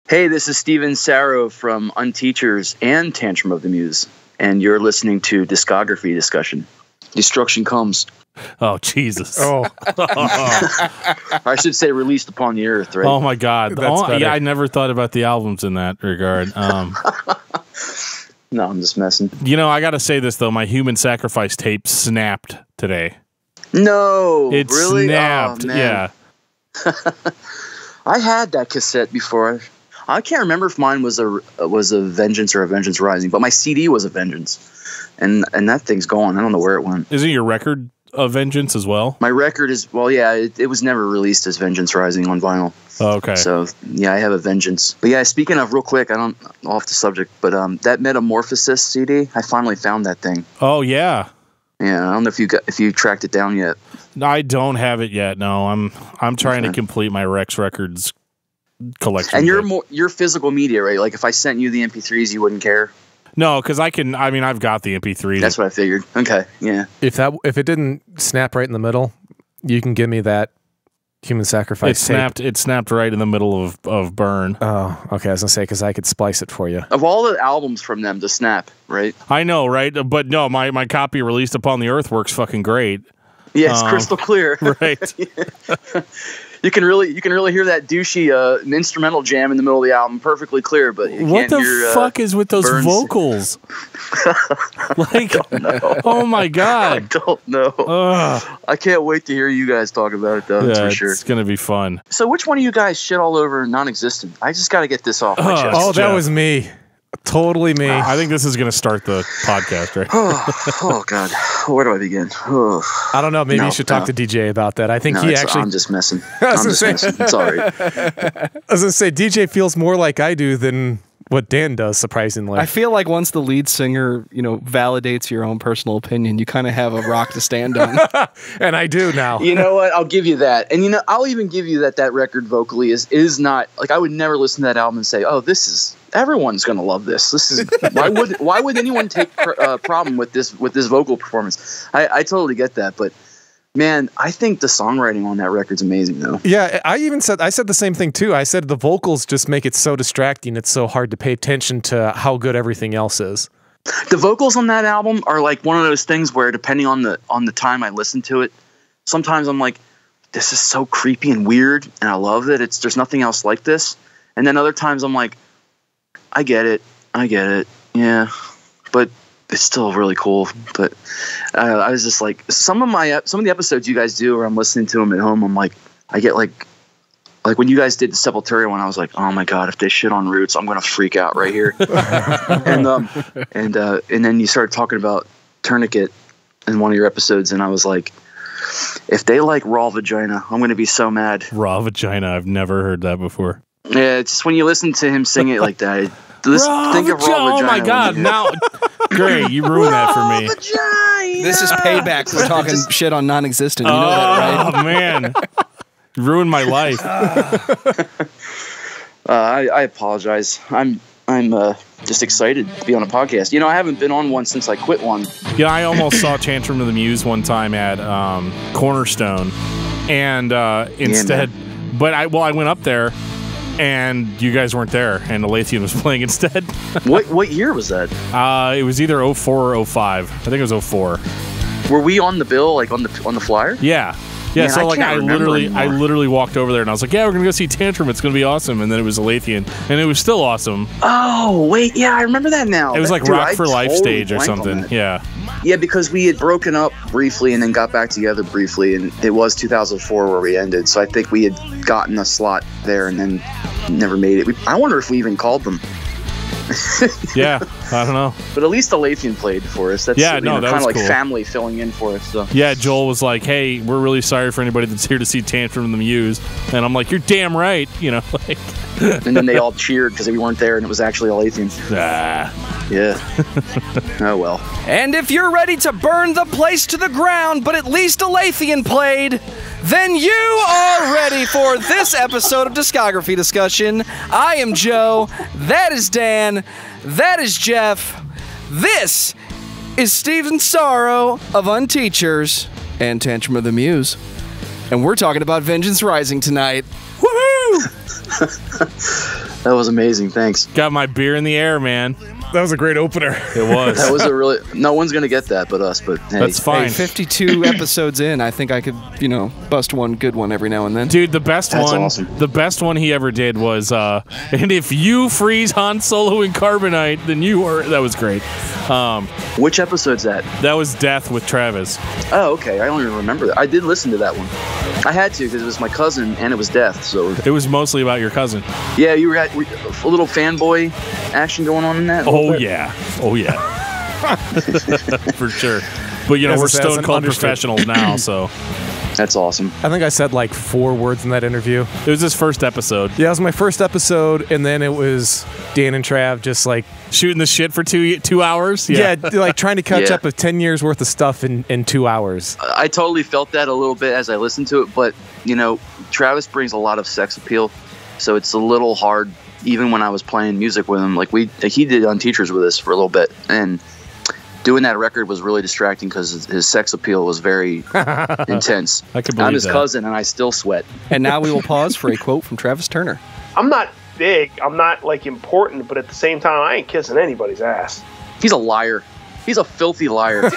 Hey, this is Steven Sarro from Unteachers and Tantrum of the Muse, and you're listening to Discography Discussion. Destruction comes. Oh, Jesus. Oh. I should say released upon the earth, right? Oh, my God. That's Yeah, I never thought about the albums in that regard. No, I'm just messing. You know, I got to say this, though. My Human Sacrifice tape snapped today. No, It really? snapped, Oh, man. yeah. I had that cassette before. I can't remember if mine was a Vengeance or a Vengeance Rising, but my CD was a Vengeance, and that thing's gone. I don't know where it went. Isn't your record a Vengeance as well? My record is, well, yeah, it was never released as Vengeance Rising on vinyl. Oh, okay. So yeah, I have a Vengeance. But yeah, speaking of, real quick, off the subject, but that Metamorphosis CD, I finally found that thing. Oh, yeah. Yeah, I don't know if you tracked it down yet. I don't have it yet. No, I'm trying to complete my Rex Records collection. And you're physical media, right? Like if I sent you the MP3s, you wouldn't care. No, because I've got the MP3. That's what I figured. Okay, yeah. If it didn't snap right in the middle, you can give me that Human Sacrifice tape. It snapped right in the middle of Burn. Oh, okay. I was gonna say because I could splice it for you. Of all the albums from them to snap, right? I know, right? But no, my copy Released Upon the Earth works fucking great. Yeah, it's crystal clear. Right. You can really hear that douchey instrumental jam in the middle of the album perfectly clear, but you what can't the hear, fuck is with those Burns. vocals? Like, oh my God. I don't know. I can't wait to hear you guys talk about it, though. That's for sure. It's gonna be fun. So which one of you guys shit all over Non-Existent? I just got to get this off my chest. Oh, that Jeff. was me. Totally me. I think this is going to start the podcast, right? Oh, God. Where do I begin? Oh. I don't know. Maybe you should talk to DJ about that. I think he actually. I'm just messing. I'm just messing. It's all right. I was going to say, DJ feels more like I do than what Dan does, surprisingly. I feel like once the lead singer, validates your own personal opinion, you kind of have a rock to stand on. And I do now. You know what? I'll give you that. And I'll even give you that record vocally is not like I would never listen to that album and say, "Oh, this is everyone's going to love this." This is why would anyone take problem with this vocal performance? I totally get that, but man, I think the songwriting on that record's amazing, though. Yeah, I said the same thing too. I said the vocals just make it so distracting. It's so hard to pay attention to how good everything else is. The vocals on that album are like one of those things where, depending on the time I listen to it, sometimes I'm like, this is so creepy and weird, and I love it. There's nothing else like this. And then other times I'm like, I get it, yeah, but it's still really cool. But I was just like, some of the episodes you guys do where I'm listening to them at home, I'm like, I get like when you guys did the Sepultura one, I was like, oh my God, if they shit on Roots, I'm gonna freak out right here. and then you started talking about Tourniquet in one of your episodes, and I was like, if they like Raw Vagina, I'm gonna be so mad. Raw Vagina, I've never heard that before. Yeah, it's just when you listen to him sing it like that. Think of Raw Vagina. Oh my God! Now, great, you ruined that for me. Vagina. This is payback for talking shit on Non-Existent. You know that, right? Oh man, you ruined my life. I apologize. I'm just excited to be on a podcast. I haven't been on one since I quit one. Yeah, I almost saw Tantrum of the Muse one time at Cornerstone, and instead, but I went up there. And you guys weren't there, and Alethean was playing instead. What year was that? It was either 04 or 05. I think it was 04. Were we on the bill, like on the flyer? Yeah. Man, so like I anymore. literally walked over there and I was like, yeah, we're gonna go see Tantrum. It's gonna be awesome. And then it was Alethean, and it was still awesome. Oh wait, yeah, I remember that now. It was like Rock for Life stage or blanked on something. that. Yeah. Yeah, because we had broken up briefly and then got back together briefly, and it was 2004 where we ended. So I think we had gotten a slot there and then never made it. I wonder if we even called them. Yeah, I don't know. But at least Alethean played for us. That's, that kind was of like cool. family filling in for us. So. Yeah, Joel was like, hey, we're really sorry for anybody that's here to see Tantrum and the Muse. And I'm like, you're damn right. Like. And then they all cheered because we weren't there and it was actually Alethean. Yeah. Oh, well. And if you're ready to burn the place to the ground, but at least Alethean played, then you are ready for this episode of Discography Discussion. I am Joe. That is Dan. That is Jeff. This is Steven Sarro of Unteachers and Tantrum of the Muse. And we're talking about Vengeance Rising tonight. Woohoo! That was amazing. Thanks. Got my beer in the air, man. That was a great opener. It was. That was a really. No one's gonna get that but us. But hey. That's fine. Hey, 52 episodes in, I think I could, bust one good one every now and then. Dude, the best That's one. awesome. The best one he ever did was, and if you freeze Han Solo in carbonite, then you are. That was great. Which episode's that? That was Death with Travis. Oh, okay. I don't even remember that. I did listen to that one. I had to because it was my cousin and it was Death. So It was mostly about your cousin. yeah, you were a little fanboy action going on in that. Oh yeah. For sure. But As we're a- as stone an cold understood. professionals now, so That's awesome. I think I said like 4 words in that interview. it was his first episode. Yeah, it was my first episode, and then it was Dan and Trav just like Shooting the shit for 2 hours. yeah, like trying to catch Yeah. up with 10 years worth of stuff in 2 hours. I totally felt that a little bit as I listened to it, but Travis brings a lot of sex appeal, so it's a little hard. Even when I was playing music with him, like he did Unteachers with us for a little bit, and doing that record was really distracting because his sex appeal was very intense. I could believe I'm his that. cousin, and I still sweat. And now we will pause for a quote from Travis Turner. I'm not big. I'm not like important, but at the same time, I ain't kissing anybody's ass. He's a liar. He's a filthy liar.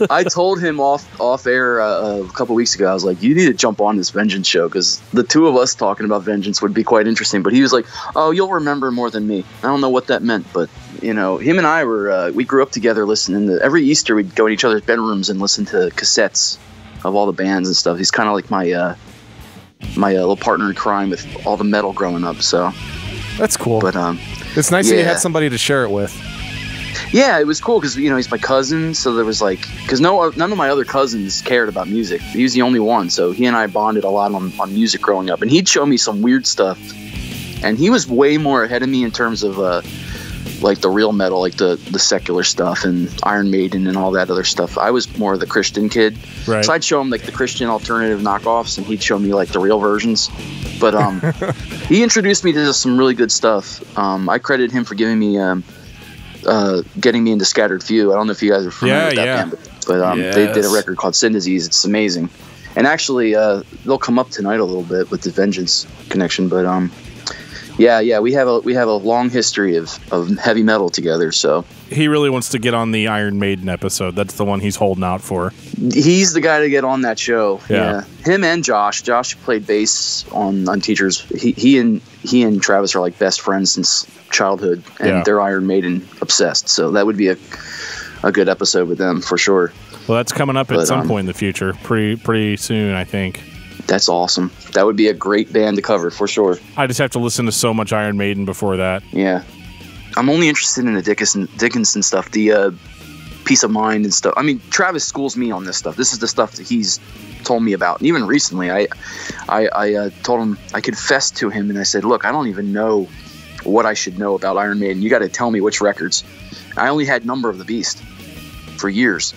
I told him off air a couple weeks ago. I was like, you need to jump on this Vengeance show because the two of us talking about Vengeance would be quite interesting. But he was like, oh, you'll remember more than me. I don't know what that meant, but him and I we grew up together listening to every Easter. We'd go in each other's bedrooms and listen to cassettes of all the bands and stuff. He's kind of like my little partner in crime with all the metal growing up. So That's cool. but it's nice that you yeah. had somebody to share it with. yeah, it was cool because he's my cousin, so there was because none of my other cousins cared about music. He was the only one, so he and I bonded a lot on music growing up, and he'd show me some weird stuff, and he was way more ahead of me in terms of the real metal, like the secular stuff and Iron Maiden and all that other stuff. I was more the Christian kid, Right. so I'd show him like the Christian alternative knockoffs, and he'd show me like the real versions. But he introduced me to some really good stuff. I credit him for giving me getting me into Scattered Few. I don't know if you guys are familiar with that band, but they did a Yes. record called Sin Disease. It's amazing, and actually they'll come up tonight a little bit with the Vengeance connection. But yeah, we have a long history of heavy metal together. So He really wants to get on the Iron Maiden episode. That's the one he's holding out for. he's the guy to get on that show. Yeah. Him and Josh. Josh played bass on Unteachers. He and Travis are like best friends since childhood, and Yeah. they're Iron Maiden obsessed. So that would be a good episode with them for sure. Well, that's coming up at But, some point in the future. Pretty soon, I think. That's awesome. That would be a great band to cover for sure. I just have to listen to so much Iron Maiden before that. Yeah. I'm only interested in the Dickinson stuff, the Peace of Mind and stuff. I mean, Travis schools me on this stuff. This is the stuff that he's told me about. And even recently, I told him, I confessed to him, and I said, look, I don't even know what I should know about Iron Maiden. You got to tell me which records. I only had Number of the Beast for years.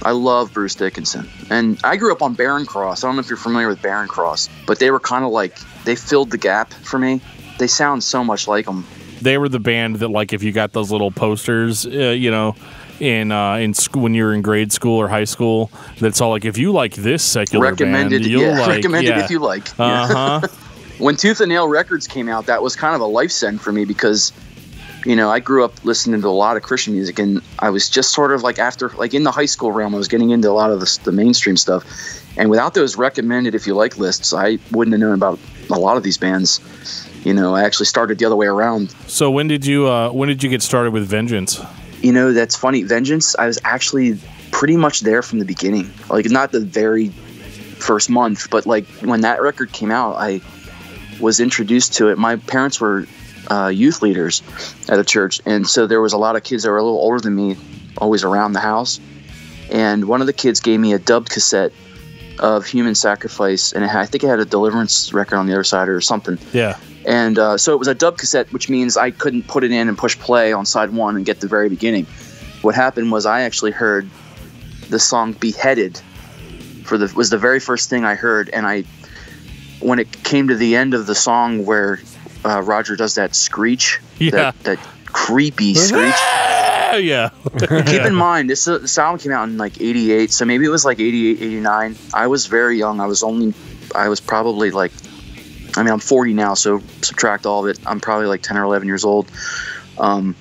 I love Bruce Dickinson. And I grew up on Barren Cross. I don't know if you're familiar with Barren Cross, but they were kind of like, they filled the gap for me. They sound so much like them. They were the band that, like, if you got those little posters, in school when you were in grade school or high school, that's all like, if you like this secular Recommended, band, you'll like, recommended if you like. Uh-huh. When Tooth and Nail Records came out, that was kind of a life send for me because, I grew up listening to a lot of Christian music, and I was just sort of like in the high school realm, I was getting into a lot of the mainstream stuff. And without those recommended if you like lists, I wouldn't have known about a lot of these bands. I actually started the other way around. So when did you get started with Vengeance? That's funny. Vengeance, I was actually pretty much there from the beginning. Like, not the very first month, but like when that record came out, I was introduced to it. My parents were youth leaders at a church, and so there was a lot of kids that were a little older than me always around the house. And one of the kids gave me a dubbed cassette of Human Sacrifice, and I think it had a Deliverance record on the other side or something. Yeah. And so it was a dub cassette, which means I couldn't put it in and push play on side one and get the very beginning. What happened was I actually heard the song Beheaded was the very first thing I heard. And when it came to the end of the song where Roger does that screech, Yeah. that creepy screech, yeah. Keep in mind, this album came out in like 88, so maybe it was like 88, 89. I was very young. I was probably like, I mean, I'm 40 now, so subtract all of it. I'm probably like 10 or 11 years old. And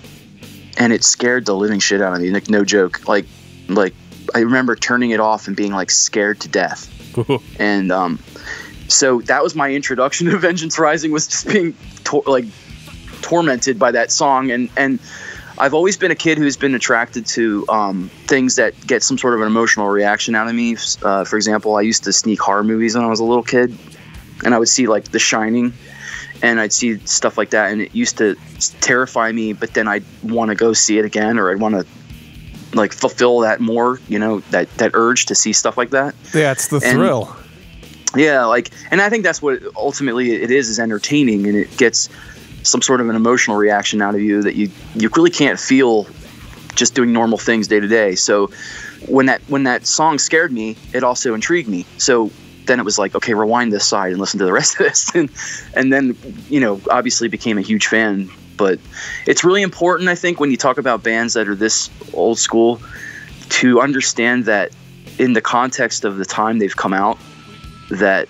it scared the living shit out of me. Like, no joke. Like I remember turning it off and being like scared to death. And so that was my introduction to Vengeance Rising, was just being tormented by that song. And I've always been a kid who's been attracted to things that get some sort of an emotional reaction out of me. For example, I used to sneak horror movies when I was a little kid, and I would see like The Shining, and I'd see stuff like that, and it used to terrify me, but then I'd want to go see it again, or I'd want to like fulfill that more, you know, that urge to see stuff like that. Yeah, it's the thrill. Yeah, like, and I think that's what ultimately it is entertaining, and it gets some sort of an emotional reaction out of you that you really can't feel just doing normal things day to day. So when that song scared me, it also intrigued me. So then it was like, okay, rewind this side and listen to the rest of this. And then, you know, obviously became a huge fan. But it's really important, I think, when you talk about bands that are this old school, to understand that in the context of the time they've come out, that,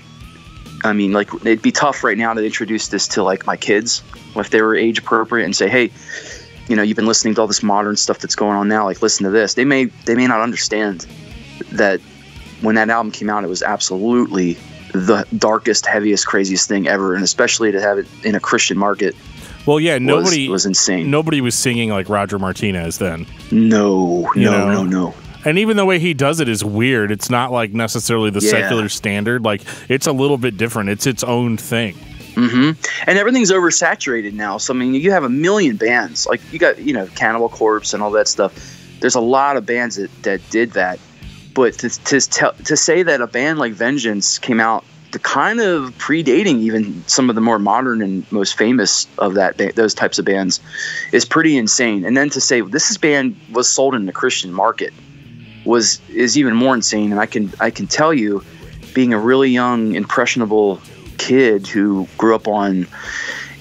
I mean, like, it'd be tough right now to introduce this to like my kids if they were age appropriate and say, hey, you know, you've been listening to all this modern stuff that's going on now, like, listen to this. They may not understand that when that album came out, it was absolutely the darkest, heaviest, craziest thing ever, and especially to have it in a Christian market. Well, yeah, nobody was insane. Nobody was singing like Roger Martinez then. No. And even the way he does it is weird. It's not like necessarily the secular standard. Like, it's a little bit different. It's its own thing. Mm-hmm. And everything's oversaturated now. So, I mean, you have a million bands. Like, you got, you know, Cannibal Corpse and all that stuff. There's a lot of bands that did that. But to say that a band like Vengeance came out to kind of predating even some of the more modern and most famous of those types of bands is pretty insane. And then to say this band was sold in the Christian market is even more insane. And I can tell you, being a really young, impressionable kid who grew up on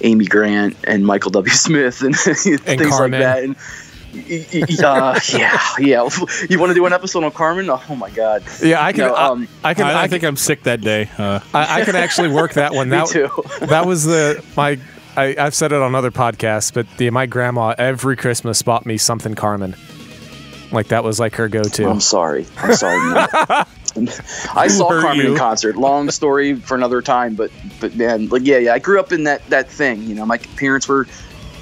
Amy Grant and Michael W. Smith and things Carmen. like that. And yeah. You want to do an episode on Carmen? Oh my God. Yeah, I can. I think I'm sick that day. I can actually work that one. Me too. That was I've said it on other podcasts, but my grandma every Christmas bought me something Carmen. Like, that was like her go-to. I'm sorry. Man. I saw Carmen in concert. Long story for another time, but man, like, yeah. I grew up in that thing. You know, my parents were,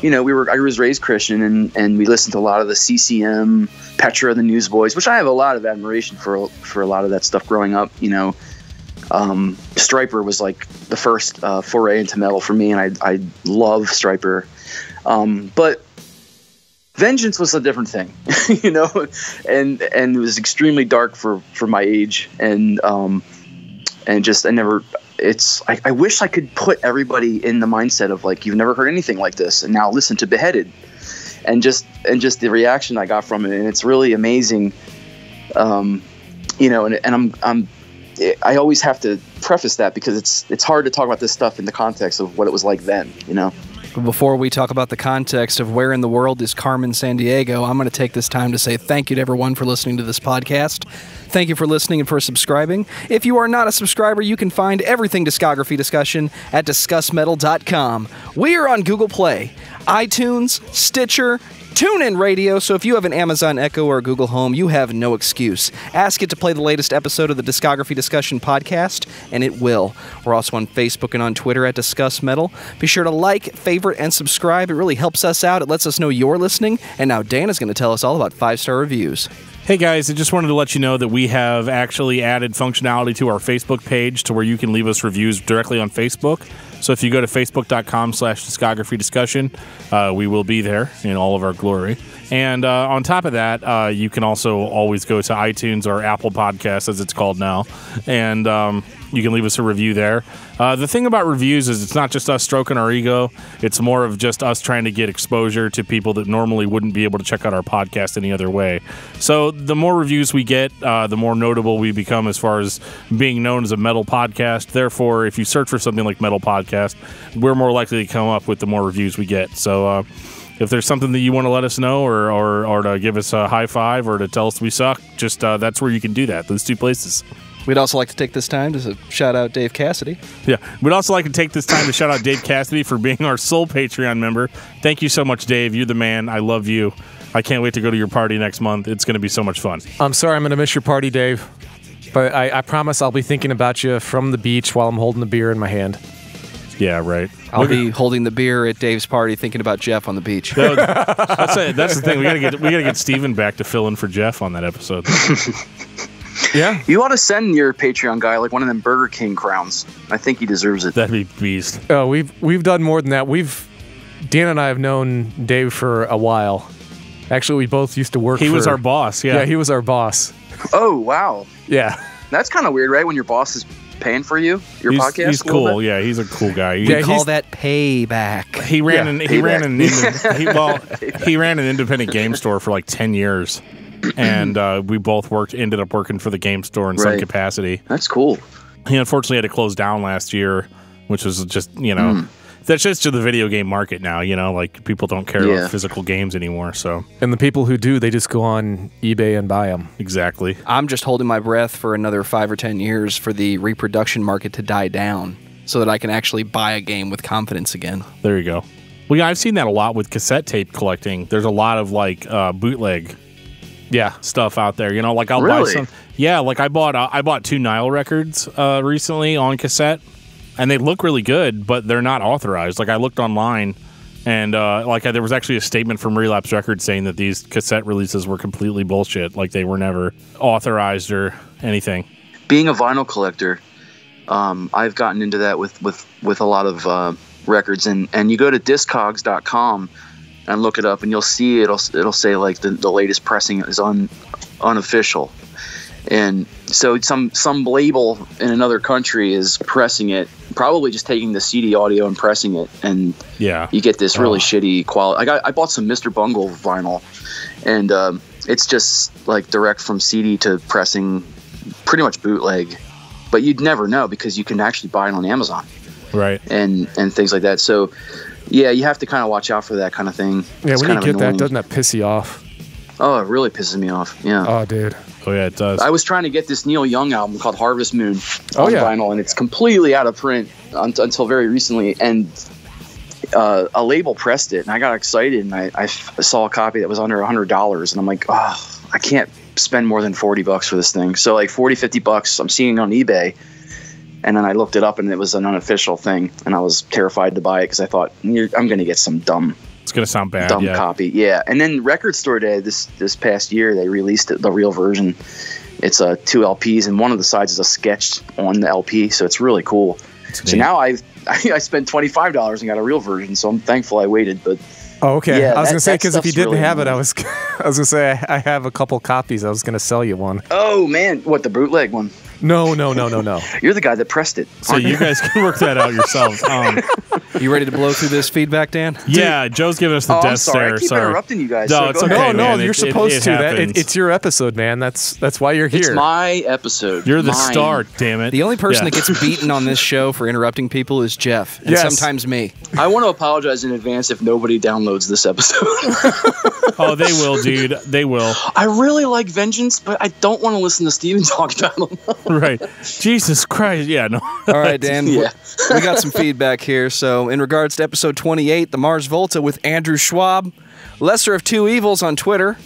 you know, I was raised Christian, and we listened to a lot of the CCM, Petra, the Newsboys, which I have a lot of admiration for a lot of that stuff growing up. You know, Stryper was like the first foray into metal for me, and I love Stryper. But Vengeance was a different thing, you know, and it was extremely dark for my age, and just I wish I could put everybody in the mindset of like, you've never heard anything like this, and now listen to Beheaded, and just the reaction I got from it, and it's really amazing, you know, and I always have to preface that because it's hard to talk about this stuff in the context of what it was like then, you know. Before we talk about the context of where in the world is Carmen Sandiego, I'm going to take this time to say thank you to everyone for listening to this podcast. Thank you for listening and for subscribing. If you are not a subscriber, you can find everything Discography Discussion at discussmetal.com. We are on Google Play, iTunes, Stitcher, TuneIn Radio, so if you have an Amazon Echo or a Google Home, you have no excuse. Ask it to play the latest episode of the Discography Discussion podcast, and it will. We're also on Facebook and on Twitter at Discuss Metal. Be sure to like, favorite, and subscribe. It really helps us out. It lets us know you're listening. And now Dana's going to tell us all about 5-star reviews. Hey guys, I just wanted to let you know that we have actually added functionality to our Facebook page to where you can leave us reviews directly on Facebook. So if you go to facebook.com/discography discussion, we will be there in all of our glory. And on top of that, you can also always go to iTunes or Apple Podcasts, as it's called now, and you can leave us a review there. The thing about reviews is it's not just us stroking our ego. It's more of just us trying to get exposure to people that normally wouldn't be able to check out our podcast any other way. So the more reviews we get, the more notable we become as far as being known as a metal podcast. Therefore, if you search for something like metal podcast, we're more likely to come up with the more reviews we get. So if there's something that you want to let us know, or to give us a high five, or to tell us we suck, just that's where you can do that. Those two places. We'd also like to take this time to shout out Dave Cassidy. Yeah, we'd also like to take this time to shout out Dave Cassidy for being our sole Patreon member. Thank you so much, Dave. You're the man. I love you. I can't wait to go to your party next month. It's going to be so much fun. I'm sorry I'm going to miss your party, Dave. But I promise I'll be thinking about you from the beach while I'm holding the beer in my hand. Yeah, right. I'll be holding the beer at Dave's party, thinking about Jeff on the beach. That's the thing. We gotta get Steven back to fill in for Jeff on that episode. Yeah. You ought to send your Patreon guy like one of them Burger King crowns. I think he deserves it. That'd be beast. Oh, we've done more than that. Dan and I have known Dave for a while. Actually, we both used to work. He was our boss. Yeah, he was our boss. Oh wow. Yeah. That's kind of weird, right? When your boss is paying for your podcast. He's cool. Yeah, he's a cool guy. We call that payback. He ran an independent game store for like 10 years. And we both ended up working for the game store in some capacity. That's cool. He unfortunately had to close down last year, which was just, that's just to the video game market now, like people don't care about physical games anymore. So, and the people who do, they just go on eBay and buy them. Exactly. I'm just holding my breath for another 5 or 10 years for the reproduction market to die down so that I can actually buy a game with confidence again. There you go. Well, yeah, I've seen that a lot with cassette tape collecting. There's a lot of like bootleg stuff out there. Like I'll buy some. Yeah, like I bought 2 Nile records recently on cassette, and they look really good, but they're not authorized. Like I looked online, and there was actually a statement from Relapse Records saying that these cassette releases were completely bullshit. Like they were never authorized or anything. Being a vinyl collector, I've gotten into that with a lot of records, and you go to discogs.com and look it up, and you'll see it'll say like the latest pressing is unofficial, and so some label in another country is pressing it, probably just taking the CD audio and pressing it, and you get this really shitty quality. I bought some Mr. Bungle vinyl, and it's just like direct from CD to pressing, pretty much bootleg, but you'd never know because you can actually buy it on Amazon, right? And things like that. So. Yeah, you have to kind of watch out for that kind of thing. Yeah, when you get that, doesn't that piss you off? Oh, it really pisses me off. Yeah. Oh, dude. Oh, yeah, it does. I was trying to get this Neil Young album called Harvest Moon on vinyl, and it's completely out of print until very recently. And a label pressed it, and I got excited, and I saw a copy that was under $100, and I'm like, oh, I can't spend more than $40 for this thing. So like $40-$50 I'm seeing on eBay. And then I looked it up, and it was an unofficial thing, and I was terrified to buy it because I thought I'm going to get some dumb. It's going to sound bad. Dumb copy, yeah. And then Record Store Day this past year, they released the real version. It's 2 LPs, and one of the sides is a sketch on the LP, so it's really cool. So now I spent $25 and got a real version, so I'm thankful I waited. But oh, okay. Yeah, I was going to say, because if you didn't really have it, I was going to say I have a couple copies. I was going to sell you one. Oh man, what, the bootleg one? No. You're the guy that pressed it. So you guys can work that out yourselves. You ready to blow through this feedback, Dan? Yeah, Joe's giving us the death stare. I keep interrupting you guys. No, it's okay, man. You're supposed to. It's your episode, man. That's why you're here. It's my episode. You're the star, damn it. The only person that gets beaten on this show for interrupting people is Jeff, and sometimes me. I want to apologize in advance if nobody downloads this episode. Oh, they will, dude. They will. I really like Vengeance, but I don't want to listen to Steven talk about them. Right. Jesus Christ. Yeah, no. All right, Dan. We got some feedback here. So, in regards to episode 28, the Mars Volta with Andrew Schwab, Lesser of Two Evils on Twitter,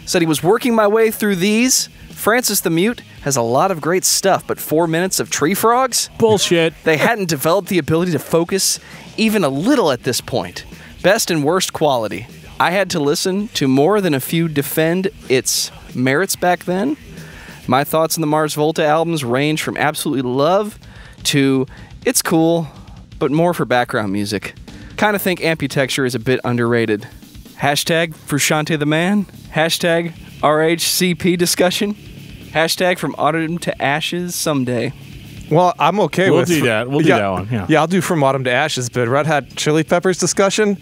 said he was working my way through these. Francis the Mute has a lot of great stuff, but 4 minutes of tree frogs? Bullshit. They hadn't developed the ability to focus even a little at this point. Best and worst quality. I had to listen to more than a few defend its merits back then. My thoughts on the Mars Volta albums range from absolutely love to it's cool, but more for background music. Kind of think Amputexture is a bit underrated. Hashtag Frusciante the Man. Hashtag RHCP discussion. Hashtag From Autumn to Ashes someday. Well, I'm okay we'll with... do that. We'll do that one. Yeah, I'll do From Autumn to Ashes, but Red Hot Chili Peppers discussion,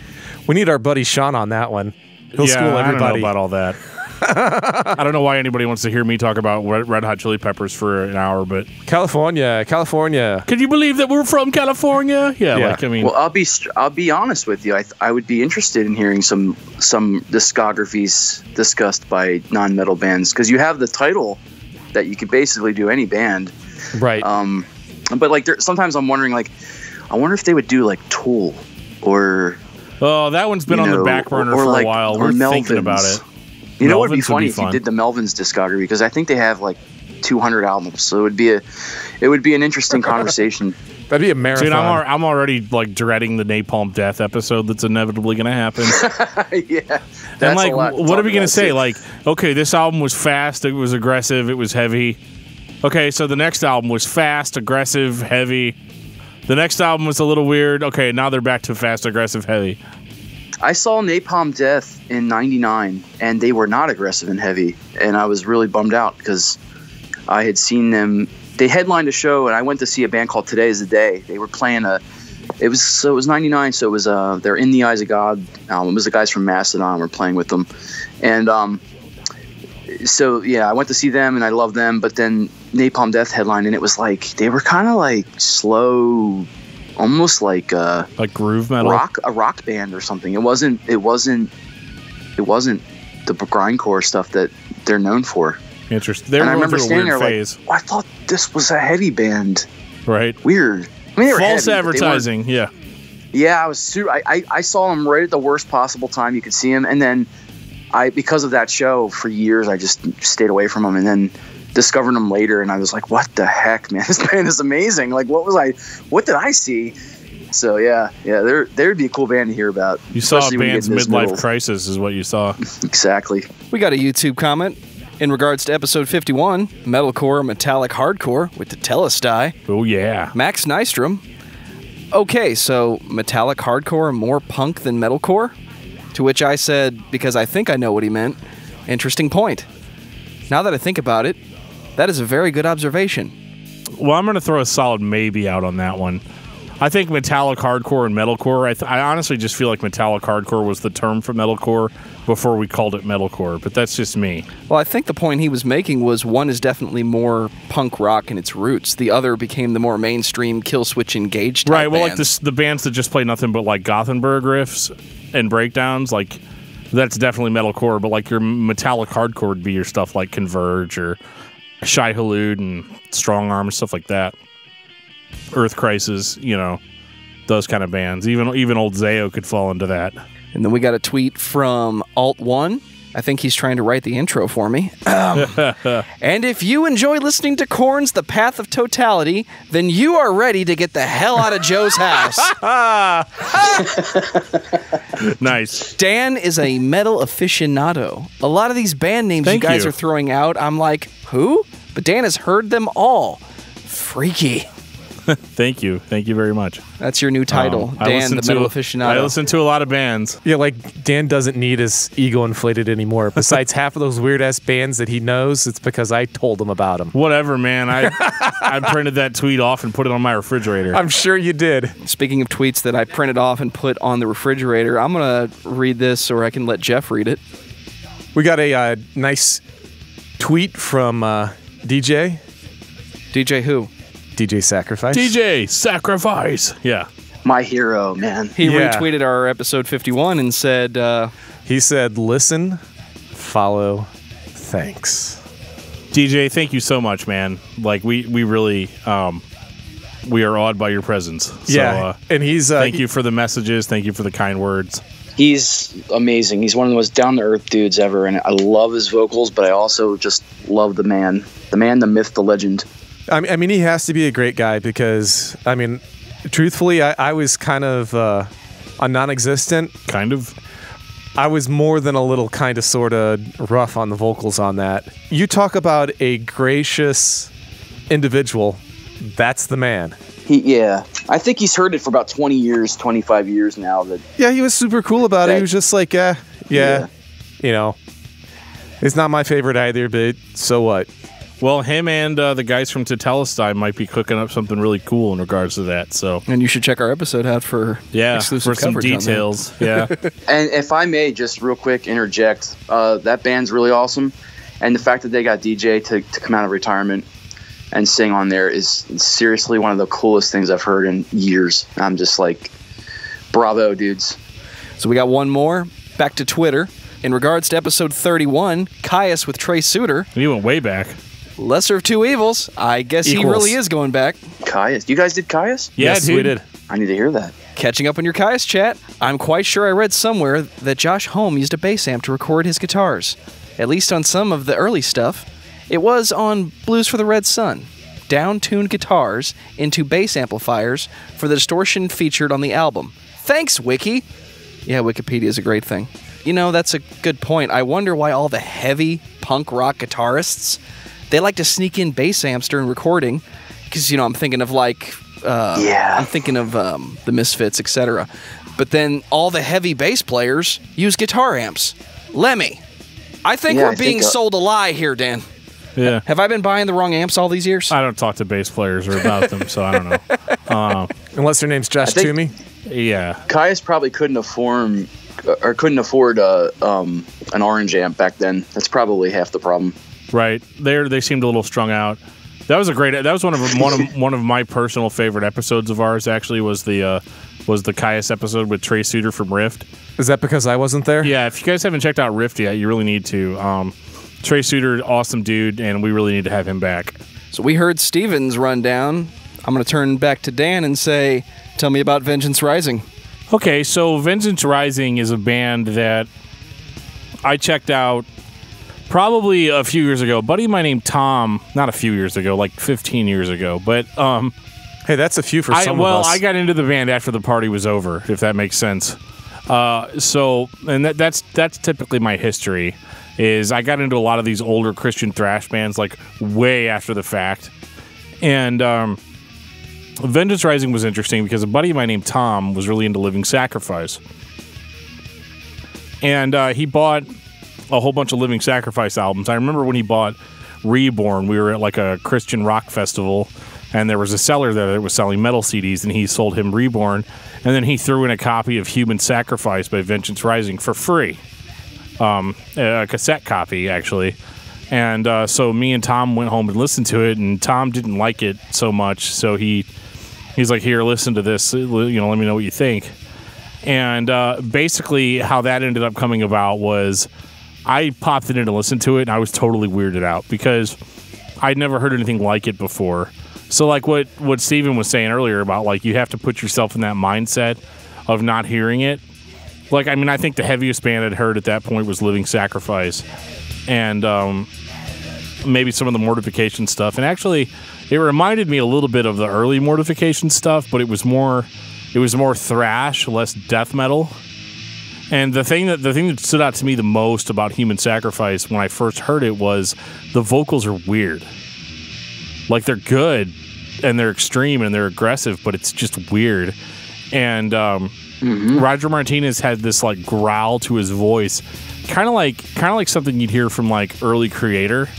we need our buddy Sean on that one. He'll school everybody. I don't know about all that. I don't know why anybody wants to hear me talk about Red Hot Chili Peppers for an hour, but California. Can you believe that we're from California? Yeah. Like, I mean, well, I'll be honest with you. I would be interested in hearing some discographies discussed by non-metal bands, because you have the title that you could basically do any band, right? But like, sometimes I'm wondering, like, I wonder if they would do like Tool or. Oh, that one's been on the back burner for a while. We're thinking about it. You know what would be funny if you did the Melvins discography, because I think they have like 200 albums, so it would be an interesting conversation. That'd be a marathon. Dude, I'm already like dreading the Napalm Death episode that's inevitably going to happen. Yeah, and like, what are we going to say? Like, okay, this album was fast, it was aggressive, it was heavy. Okay, so the next album was fast, aggressive, heavy. The next album was a little weird. Okay, now they're back to fast, aggressive, heavy. I saw Napalm Death in '99, and they were not aggressive and heavy, and I was really bummed out because I had seen them. They headlined a show, and I went to see a band called Today Is the Day. They were playing it was '99, so it was their In the Eyes of God album. It was the guys from Mastodon were playing with them, and so yeah, I went to see them, and I loved them. But then Napalm Death headline, and it was like they were kind of like slow, almost like groove metal, a rock band or something. It wasn't the grindcore stuff that they're known for. Interesting. And I remember standing there like, I thought this was a heavy band. Right. Weird. I mean, they were false heavy, advertising. Yeah. Yeah, I was I saw them right at the worst possible time you could see them, and then because of that show for years I just stayed away from them, and then discovered them later, and I was like, what the heck, man, this band is amazing. Like, what did I see? So yeah, there'd be a cool band to hear about. You saw a band's midlife crisis is what you saw. Exactly. We got a YouTube comment in regards to episode 51, metalcore, metallic hardcore with the Telestai. Oh yeah. Max Nystrom. Okay, so metallic hardcore more punk than metalcore? To which I said, because I think I know what he meant, interesting point. Now that I think about it, that is a very good observation. Well, I'm going to throw a solid maybe out on that one. I think metallic hardcore and metalcore, I honestly just feel like metallic hardcore was the term for metalcore before we called it metalcore, but that's just me. Well, I think the point he was making was one is definitely more punk rock in its roots. The other became the more mainstream Killswitch Engage type right, well, bands. Like the bands that just play nothing but like Gothenburg riffs and breakdowns, like that's definitely metalcore, but like your metallic hardcore would be your stuff like Converge or Shai Hulud and Strong Arm and stuff like that. Earth Crisis, those kind of bands. Even old Zayo could fall into that. And then we got a tweet from Alt1. I think he's trying to write the intro for me. And if you enjoy listening to Korn's The Path of Totality, then you are ready to get the hell out of Joe's house. Nice. Dan is a metal aficionado. A lot of these band names you guys are throwing out, I'm like, who? But Dan has heard them all. Freaky. Thank you very much. That's your new title, Dan, the metal aficionado. I listen to a lot of bands. Yeah, like Dan doesn't need his ego inflated anymore. Besides half of those weird ass bands that he knows, it's because I told him about them. Whatever, man. I printed that tweet off and put it on my refrigerator. I'm sure you did. Speaking of tweets that I printed off and put on the refrigerator, I'm gonna read this, or I can let Jeff read it. We got a nice tweet from DJ. DJ who? DJ Sacrifice. DJ Sacrifice. Yeah. My hero, man. He retweeted our episode 51 and said... he said, listen, follow, thanks. DJ, thank you so much, man. Like, we really... we are awed by your presence. So, and he's... thank you for the messages. Thank you for the kind words. He's amazing. He's one of the most down-to-earth dudes ever, and I love his vocals, but I also just love the man. The man, the myth, the legend. I mean, he has to be a great guy because, I mean, truthfully, I was kind of a non-existent. Kind of? I was more than a little kind of sort of rough on the vocals on that. You talk about a gracious individual, that's the man. I think he's heard it for about 20 years, 25 years now. Yeah, he was super cool about it. He was just like, it's not my favorite either, but so what? Well, him and the guys from Tetelestai might be cooking up something really cool in regards to that. So, And you should check our episode out for exclusive for some coverage on details. Yeah. And if I may just real quick interject, that band's really awesome. And the fact that they got DJ to come out of retirement and sing on there is seriously one of the coolest things I've heard in years. I'm just like, bravo, dudes. So we got one more. Back to Twitter. In regards to episode 31, Caius with Trey Suter. You went way back. Lesser of two evils. I guess he really is going back. Caius. You guys did Caius? Yeah, Yes, dude. we did. I need to hear that. Catching up on your Caius chat, I'm quite sure I read somewhere that Josh Homme used a bass amp to record his guitars. At least on some of the early stuff. It was on Blues for the Red Sun. Down-tuned guitars into bass amplifiers for the distortion featured on the album. Thanks, Wiki! Yeah, Wikipedia is a great thing. You know, that's a good point. I wonder why all the heavy punk rock guitarists, they like to sneak in bass amps during recording. Because, I'm thinking of I'm thinking of the Misfits, etc. But then all the heavy bass players use guitar amps. Lemmy, I think we're being sold a lie here, Dan. Yeah. Have I been buying the wrong amps all these years? I don't talk to bass players or about them, so I don't know. Unless their name's Josh Toomey. Yeah. Caius probably couldn't afford an orange amp back then. That's probably half the problem. Right. They seemed a little strung out. That was one of my personal favorite episodes of ours. Actually, was the Caius episode with Trey Suter from Rift. Is that because I wasn't there? Yeah. If you guys haven't checked out Rift yet, you really need to. Trey Suter, awesome dude, and we really need to have him back. So we heard Steven's rundown. I'm going to turn back to Dan and say, tell me about Vengeance Rising. Okay, so Vengeance Rising is a band that I checked out probably a few years ago. A buddy of mine named Tom, not a few years ago, like 15 years ago. But hey, that's a few for some of us. I got into the band after the party was over, if that makes sense. That's typically my history. Is I got into a lot of these older Christian thrash bands like way after the fact, and Vengeance Rising was interesting because a buddy of mine named Tom was really into Living Sacrifice. And he bought a whole bunch of Living Sacrifice albums. I remember when he bought Reborn, we were at like a Christian rock festival, and there was a seller there that was selling metal CDs, and he sold him Reborn. And then he threw in a copy of Human Sacrifice by Vengeance Rising for free. A cassette copy, actually. And so me and Tom went home and listened to it, and Tom didn't like it so much, so he's like, here, listen to this, let me know what you think. And basically how that ended up coming about was I popped it in to listen to it, and I was totally weirded out because I'd never heard anything like it before. So like what Steven was saying earlier about, like, you have to put yourself in that mindset of not hearing it. Like, I mean, I think the heaviest band I'd heard at that point was Living Sacrifice, and maybe some of the Mortification stuff. And actually, it reminded me a little bit of the early Mortification stuff, but it was more thrash, less death metal. And the thing that stood out to me the most about Human Sacrifice when I first heard it was the vocals are weird. Like, they're good and they're extreme and they're aggressive, but it's just weird. And Roger Martinez had this like growl to his voice, kind of like something you'd hear from like early Creator,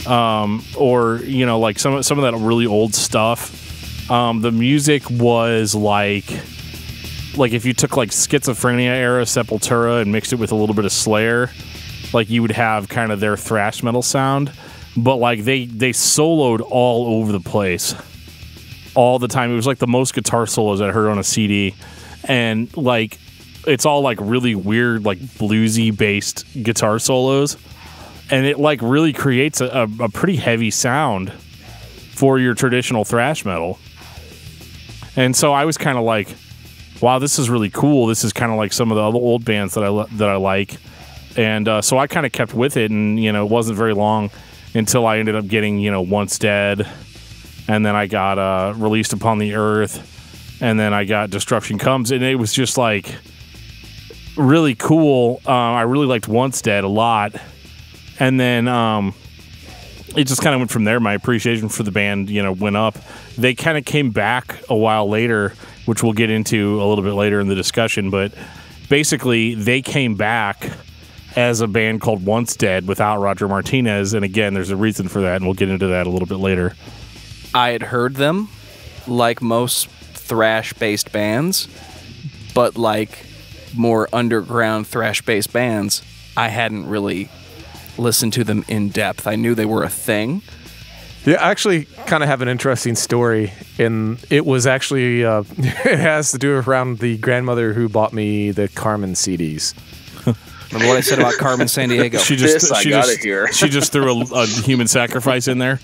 or like some of that really old stuff. The music was like if you took like Schizophrenia era Sepultura and mixed it with a little bit of Slayer, like you would have kind of their thrash metal sound, but like they soloed all over the place all the time. It was like the most guitar solos I heard on a CD. And like it's all like really weird, like bluesy based guitar solos, and it like really creates a pretty heavy sound for your traditional thrash metal. And so I was kind of like, wow, this is really cool. This is kind of like some of the other old bands that I like. And so I kind of kept with it, and it wasn't very long until I ended up getting Once Dead, and then I got Released Upon the Earth. And then I got Destruction Comes, and it was just like really cool. I really liked Once Dead a lot, and then it just kind of went from there. My appreciation for the band, went up. They kind of came back a while later, which we'll get into a little bit later in the discussion. But basically, they came back, as a band called Once Dead without Roger Martinez. And again, there's a reason for that, and we'll get into that a little bit later. I had heard them, like most thrash-based bands, but like more underground thrash-based bands, I hadn't really listened to them in depth. I knew they were a thing. Yeah, I actually kind of have an interesting story, and it was actually, it has to do around the grandmother who bought me the Carmen CDs. Remember what I said about Carmen Sandiego? She just threw a human sacrifice in there.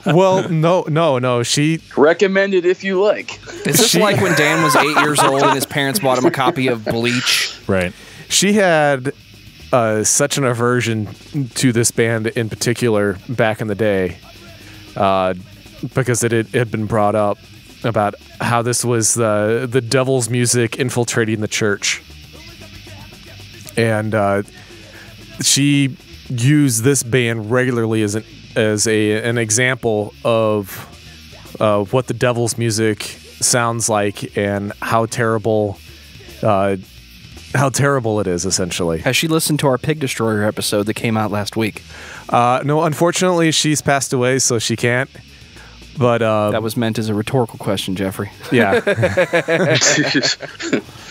Well, no. She recommended if you like. Is this like when Dan was 8 years old and his parents bought him a copy of Bleach? Right. She had such an aversion to this band in particular back in the day, because it had been brought up about how this was the devil's music infiltrating the church. And she used this band regularly as an example of what the devil's music sounds like and how terrible it is, essentially. Has she listened to our Pig Destroyer episode that came out last week? No, unfortunately, she's passed away, so she can't. But that was meant as a rhetorical question, Jeffrey. Yeah.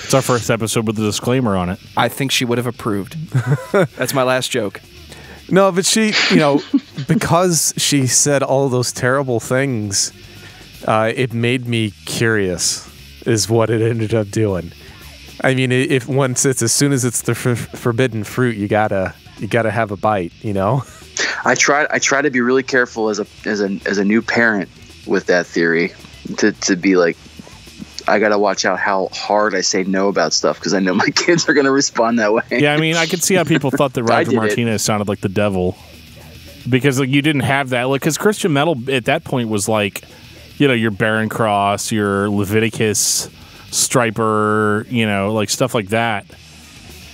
It's our first episode with a disclaimer on it. I think she would have approved. That's my last joke. No, but she, because she said all of those terrible things, it made me curious, is what it ended up doing. I mean, as soon as it's the forbidden fruit, you gotta have a bite, I try to be really careful as a new parent with that theory, to be like, I gotta watch out how hard I say no about stuff, because I know my kids are gonna respond that way. Yeah, I mean, I could see how people thought that Roger Martinez sounded like the devil, because like you didn't have that, like, because Christian metal at that point was like, your Baron Cross, your Leviticus, Striper, like stuff like that.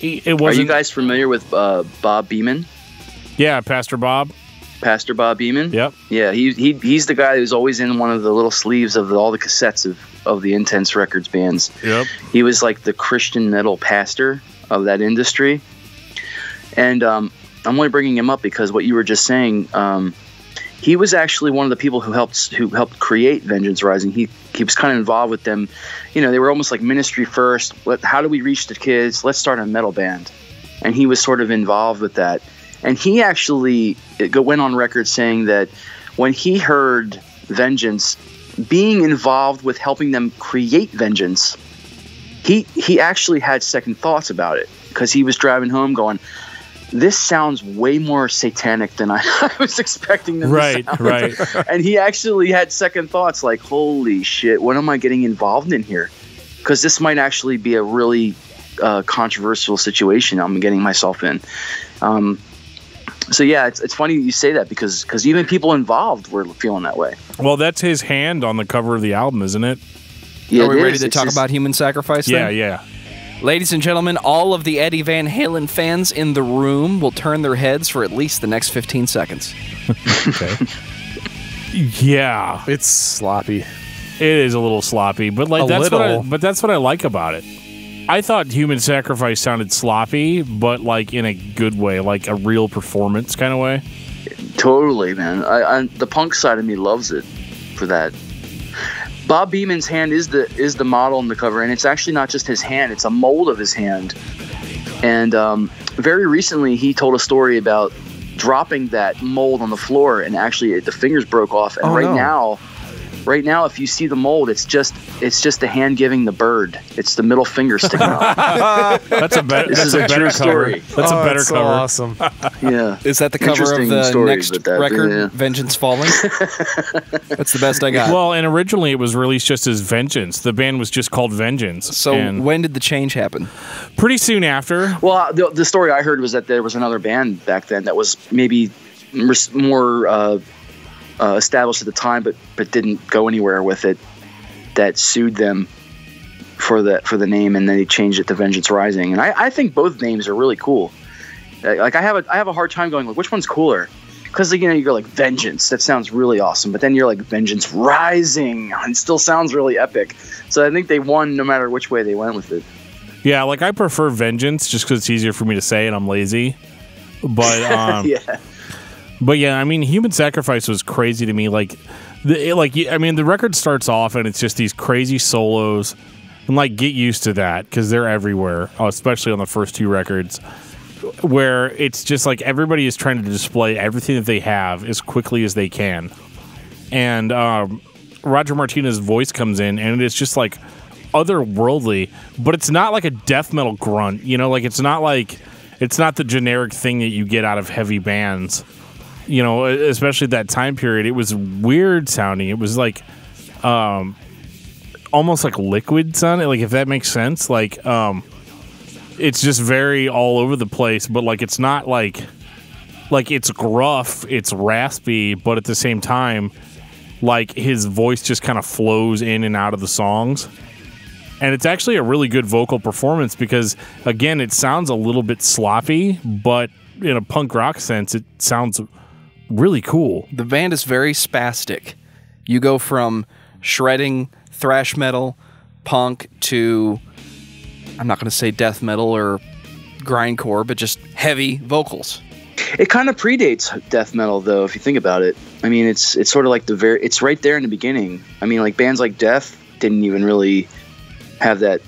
It wasn't. Are you guys familiar with Bob Beeman? Yeah, Pastor Bob Beeman. Yep. Yeah, he's the guy who's always in one of the little sleeves of all the cassettes of the Intense Records bands. Yep. He was like the Christian metal pastor of that industry. And I'm only bringing him up because what you were just saying, he was actually one of the people who helped create Vengeance Rising. He was kind of involved with them. They were almost like ministry first. How do we reach the kids? Let's start a metal band. And he was sort of involved with that. And he actually went on record saying that when he heard Vengeance, being involved with helping them create Vengeance, he actually had second thoughts about it, because he was driving home going, this sounds way more satanic than I was expecting them to sound. Right. And he actually had second thoughts like, holy shit, what am I getting involved in here? Because this might actually be a really controversial situation I'm getting myself in. So yeah, it's funny you say that, because even people involved were feeling that way. Well, that's his hand on the cover of the album, isn't it? Yeah, Are we ready to talk about human sacrifice then? Yeah. Ladies and gentlemen, all of the Eddie Van Halen fans in the room will turn their heads for at least the next 15 seconds. Okay. Yeah. It's sloppy. It is a little sloppy, but that's what I like about it. I thought Human Sacrifice sounded sloppy, but like in a good way, like a real performance kind of way. Totally, man. The punk side of me loves it for that. Bob Beeman's hand is the model on the cover, and it's actually not just his hand; it's a mold of his hand. And very recently, he told a story about dropping that mold on the floor, and actually the fingers broke off. And right now, if you see the mold, it's just the hand giving the bird. It's the middle finger sticking out. That's a better cover. Story. That's a better so cover. Awesome. Yeah. Is that the cover of the next record, yeah. Vengeance Falling? That's the best I got. Well, and originally it was released just as Vengeance. The band was just called Vengeance. So when did the change happen? Pretty soon after. Well, the story I heard was that there was another band back then that was maybe more established at the time, but didn't go anywhere with it, that sued them for the name, and then they changed it to Vengeance Rising. And I think both names are really cool. Like I have a hard time going, like, which one's cooler? Because you go like Vengeance, that sounds really awesome, but then you're like Vengeance Rising, and it still sounds really epic. So I think they won no matter which way they went with it. Yeah, like I prefer Vengeance just because it's easier for me to say and I'm lazy. But Yeah. but yeah, I mean, Human Sacrifice was crazy to me. The record starts off and it's just these crazy solos, and like get used to that because they're everywhere, especially on the first two records, where it's just like everybody is trying to display everything that they have as quickly as they can, and Roger Martinez's voice comes in and it's just like otherworldly, but it's not like a death metal grunt, like it's not the generic thing that you get out of heavy bands, especially that time period. It was weird sounding. It was like almost like liquid sounding, like if that makes sense. Like it's just very all over the place, but like it's not like it's gruff, it's raspy, but at the same time like his voice just kind of flows in and out of the songs. And it's actually a really good vocal performance because, again, it sounds a little bit sloppy, but in a punk rock sense, it sounds really cool. The band is very spastic. You go from shredding, thrash metal, punk to, I'm not going to say death metal or grindcore, but just heavy vocals. It kind of predates death metal, though, if you think about it. I mean, it's sort of like it's right there in the beginning. I mean, like bands like Death didn't even really have that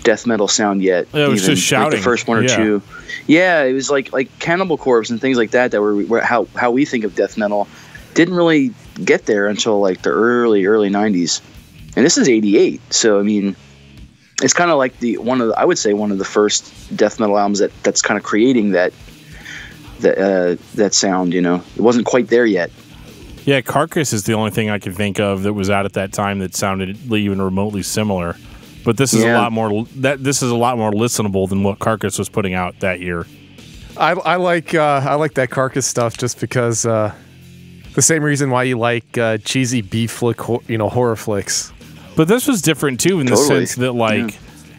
death metal sound yet. Yeah, it was just shouting. Like the first one or two. Yeah, it was like Cannibal Corpse and things like that were how we think of death metal didn't really get there until like the early 90s. And this is 88. So I mean, it's kind of like I would say one of the first death metal albums that's kind of creating that sound, It wasn't quite there yet. Yeah, Carcass is the only thing I can think of that was out at that time that sounded even remotely similar. But this is a lot more listenable than what Carcass was putting out that year. I like that Carcass stuff just because the same reason why you like cheesy B flick, horror flicks. But this was different too in the sense that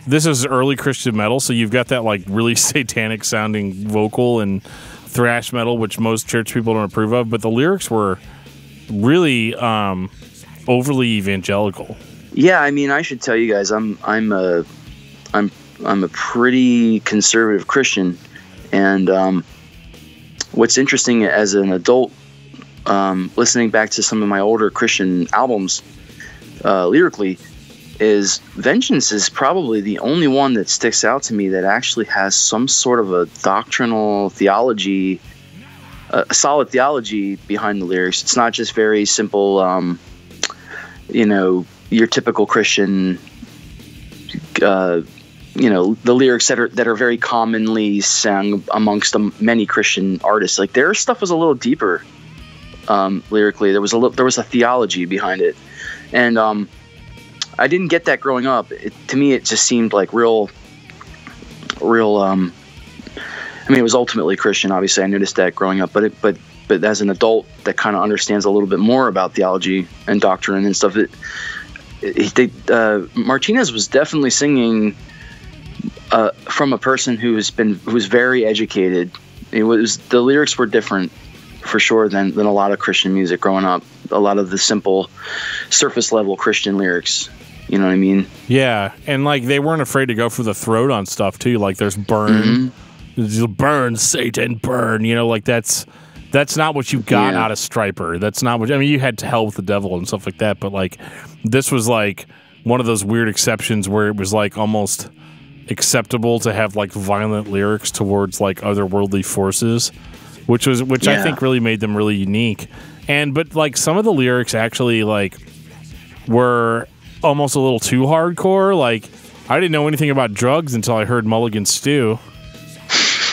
this is early Christian metal, so you've got that like really satanic sounding vocal and thrash metal, which most church people don't approve of. But the lyrics were really overly evangelical. Yeah, I mean, I should tell you guys, I'm a pretty conservative Christian, and what's interesting as an adult, listening back to some of my older Christian albums, lyrically, is Vengeance is probably the only one that sticks out to me that actually has some sort of a doctrinal theology, a solid theology behind the lyrics. It's not just very simple, your typical Christian, the lyrics that are very commonly sung amongst many Christian artists. Like their stuff was a little deeper lyrically. There was a theology behind it, and I didn't get that growing up. To me, it just seemed like real. I mean, it was ultimately Christian. Obviously, I noticed that growing up, but as an adult that kind of understands a little bit more about theology and doctrine and stuff, Martinez was definitely singing from a person who's very educated. The lyrics were different for sure than a lot of Christian music growing up. A lot of the simple, surface level Christian lyrics. You know what I mean? Yeah, and like they weren't afraid to go for the throat on stuff too. Like there's burn, burn, Satan, burn. Like that's not what you got out of Stryper. That's not what you had to hell with the devil and stuff like that. But like this was like one of those weird exceptions where it was like almost acceptable to have like violent lyrics towards like otherworldly forces, which I think really made them really unique. But like some of the lyrics actually like were almost a little too hardcore. Like I didn't know anything about drugs until I heard Mulligan Stew.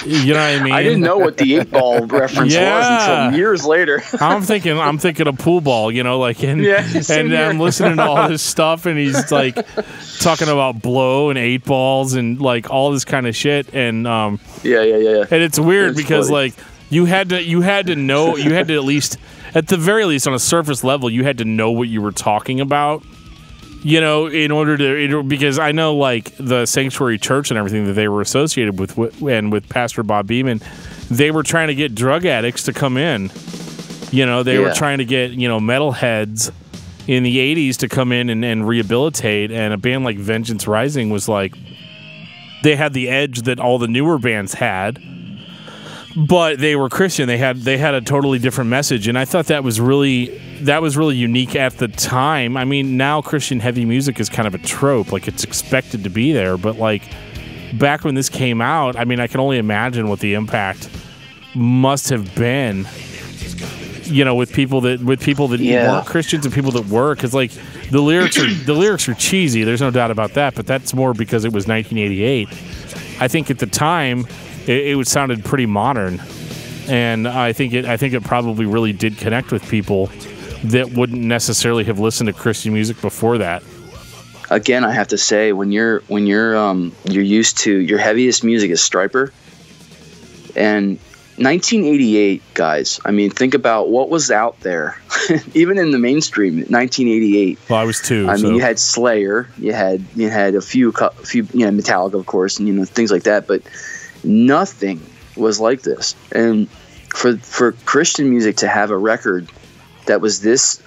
You know what I mean? I didn't know what the 8-ball reference was until years later. I'm thinking of pool ball, and I'm listening to all this stuff, and he's like talking about blow and 8 balls and like all this kind of shit, and And it's weird because funny. Like you had to know, you had to at the very least on a surface level, you had to know what you were talking about. In order to, because I know like the Sanctuary Church and everything that they were associated with, and with Pastor Bob Beeman, they were trying to get drug addicts to come in. They were trying to get, metalheads in the 80s to come in and rehabilitate. And a band like Vengeance Rising was like, they had the edge that all the newer bands had, but they were Christian. They had a totally different message, and I thought that was really unique at the time. I mean, now Christian heavy music is kind of a trope, like it's expected to be there, but like back when this came out, I mean, I can only imagine what the impact must have been, you know, with people that weren't Christians and people that were, because like the lyrics are cheesy. There's no doubt about that, but that's more because it was 1988. I think at the time it sounded pretty modern, and I think it probably really did connect with people that wouldn't necessarily have listened to Christian music before that. Again, I have to say, when you're used to your heaviest music is Stryper, and 1988, guys. I mean, think about what was out there, even in the mainstream. 1988. Well, I was 2. I mean, you had Slayer, you had a few, Metallica, of course, and things like that, but nothing was like this. And for Christian music to have a record that was this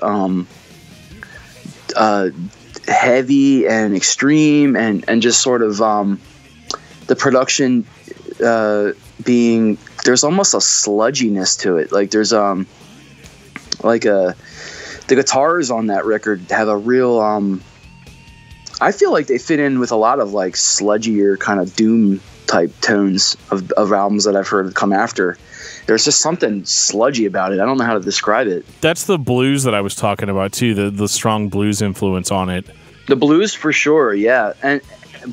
heavy and extreme, and just sort of the production being, there's almost a sludginess to it. Like there's the guitars on that record have a real I feel like they fit in with a lot of like sludgier kind of doom type tones of albums that I've heard come after. There's just something sludgy about it. I don't know how to describe it. That's the blues that I was talking about too, the strong blues influence on it. The blues for sure, yeah.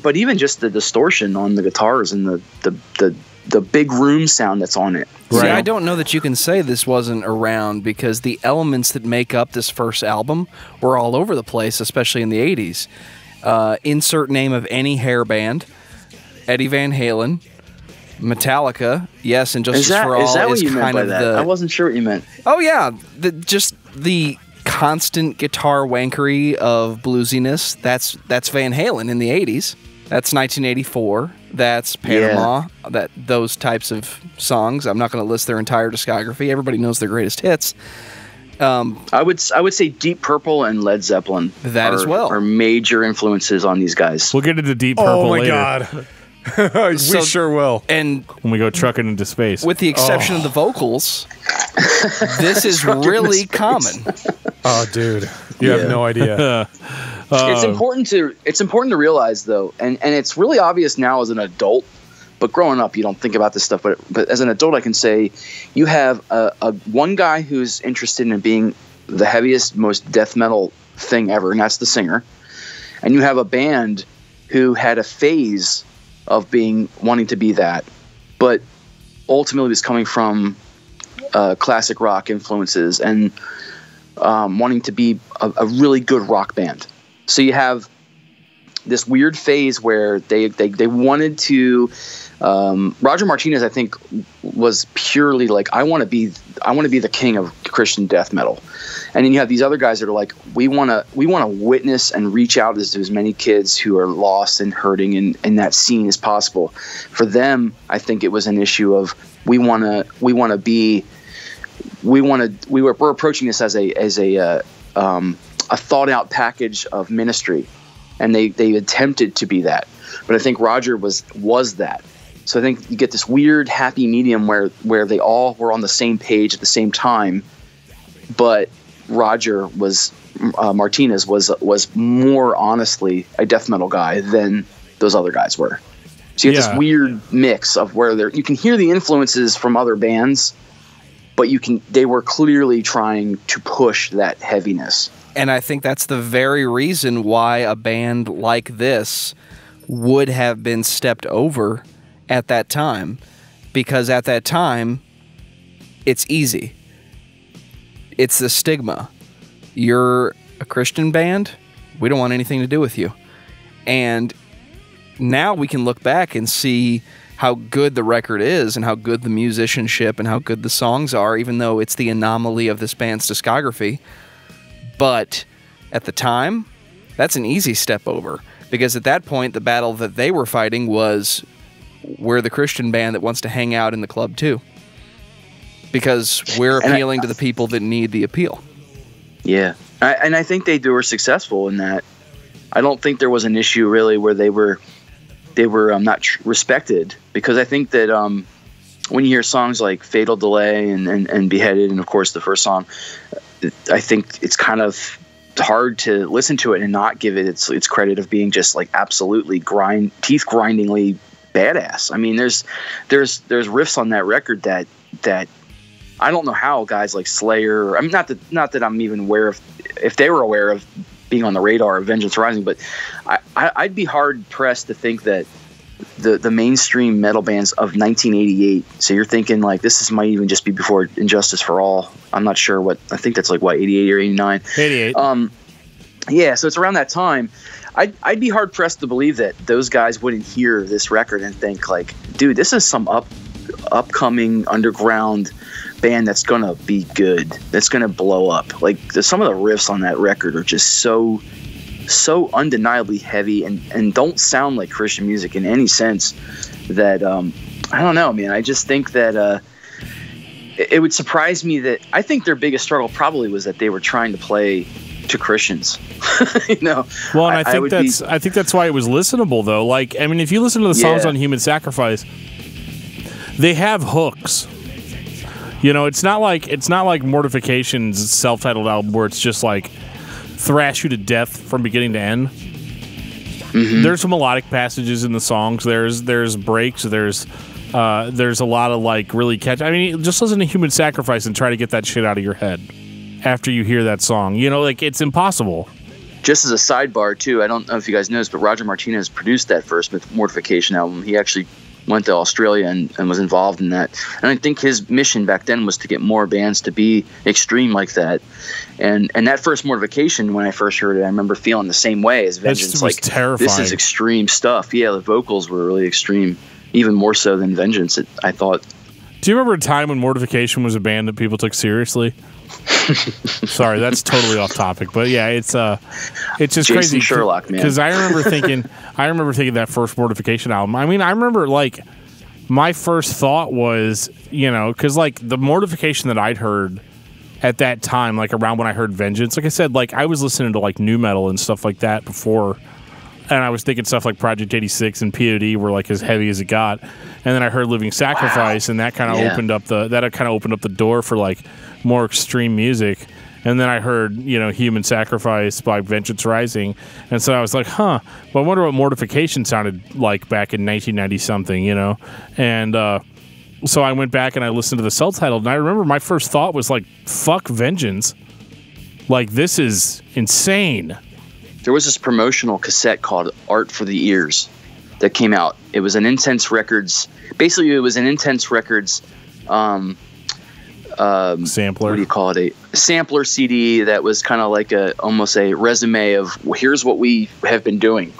But even just the distortion on the guitars and the big room sound that's on it. Right. See, I don't know that you can say this wasn't around, because the elements that make up this first album were all over the place, especially in the 80s. Insert name of any hair band: Eddie Van Halen, Metallica, yes, and Justice for All is that what you kind meant by of that? I wasn't sure what you meant. Oh yeah, just the constant guitar wankery of bluesiness. That's Van Halen in the 80s. That's 1984. That's Panama. Yeah. Those types of songs. I'm not going to list their entire discography. Everybody knows their greatest hits. I would say Deep Purple and Led Zeppelin as well are major influences on these guys. We'll get into Deep Purple later. God. We sure will. And when we go trucking into space. With the exception of the vocals, this is really common. Oh, dude. You have no idea. It's important to realize, though, and it's really obvious now as an adult, but growing up you don't think about this stuff, but as an adult I can say you have a one guy who's interested in being the heaviest, most death metal thing ever, and that's the singer, and you have a band who had a phase of wanting to be that, but ultimately was coming from classic rock influences and wanting to be a really good rock band. So you have this weird phase where they wanted to. Roger Martinez, I think, was purely like, I want to be the king of Christian death metal, and then you have these other guys that are like, we want to witness and reach out to as many kids who are lost and hurting in that scene as possible. For them, I think it was an issue of we're approaching this as a thought out package of ministry, and they attempted to be that, but I think Roger was that. So I think you get this weird happy medium where they all were on the same page at the same time, but Roger Martinez was more honestly a death metal guy than those other guys were. So you have this weird mix of where you can hear the influences from other bands, but they were clearly trying to push that heaviness. And I think that's the very reason why a band like this would have been stepped over at that time, because at that time it's easy. It's the stigma. You're a Christian band, we don't want anything to do with you. And now we can look back and see how good the record is and how good the musicianship and how good the songs are, even though it's the anomaly of this band's discography. But at the time, that's an easy step over, because at that point the battle that they were fighting was, we're the Christian band that wants to hang out in the club too, because we're appealing to the people that need the appeal. Yeah, I think they were successful in that. I don't think there was an issue really where they were not respected, because I think that when you hear songs like Fatal Delay and Beheaded, and of course the first song, I think it's kind of hard to listen to it and not give it its credit of being just like absolutely teeth grindingly badass. I mean, there's riffs on that record that I don't know how guys like Slayer, I mean, not that I'm even aware of, if they were aware of being on the radar of Vengeance Rising, but I'd be hard pressed to think that the mainstream metal bands of 1988. So you're thinking like this might even just be before Injustice for All. I'm not sure what. I think that's like what, 88 or 89. 88. Yeah. So it's around that time. I'd be hard pressed to believe that those guys wouldn't hear this record and think like, dude, this is some upcoming underground band that's gonna be good. That's gonna blow up. Like some of the riffs on that record are just so undeniably heavy and don't sound like Christian music in any sense, that I don't know, man. I just think that it would surprise me that I think their biggest struggle probably was that they were trying to play to Christians. You know. Well, and I think that's why it was listenable though. Like, I mean, if you listen to the songs on Human Sacrifice, they have hooks. You know, it's not like Mortification's self-titled album where it's just like thrash you to death from beginning to end. Mm-hmm. There's some melodic passages in the songs. There's breaks. There's a lot of like really catchy. I mean, just listen to Human Sacrifice and try to get that shit out of your head after you hear that song. You know, like it's impossible. Just as a sidebar too, I don't know if you guys noticed, but Roger Martinez produced that first Mortification album. He actually went to Australia and was involved in that. And I think his mission back then was to get more bands to be extreme like that. And that first Mortification, when I first heard it, I remember feeling the same way as Vengeance. It was terrifying. This is extreme stuff. Yeah, the vocals were really extreme, even more so than Vengeance, I thought. Do you remember a time when Mortification was a band that people took seriously? Sorry, that's totally off topic, but yeah, it's just Jason crazy. Sherlock, man. Because I remember thinking that first Mortification album. I mean, I remember like my first thought was, you know, because like the Mortification that I'd heard at that time, like around when I heard Vengeance, like I said, like I was listening to like nu metal and stuff like that before, and I was thinking stuff like Project 86 and POD were like as heavy as it got, and then I heard Living Sacrifice, and that kind of opened up the door for like more extreme music. And then I heard, you know, Human Sacrifice by Vengeance Rising, and so I was like, well, I wonder what Mortification sounded like back in 1990 something, you know. And so I went back and I listened to the self-titled, and I remember my first thought was like, fuck Vengeance, like this is insane. There was this promotional cassette called Art for the Ears that came out. It was an Intense Records. Basically, it was an Intense Records sampler. What do you call it? A sampler CD that was kind of like almost a resume of, well, here's what we have been doing.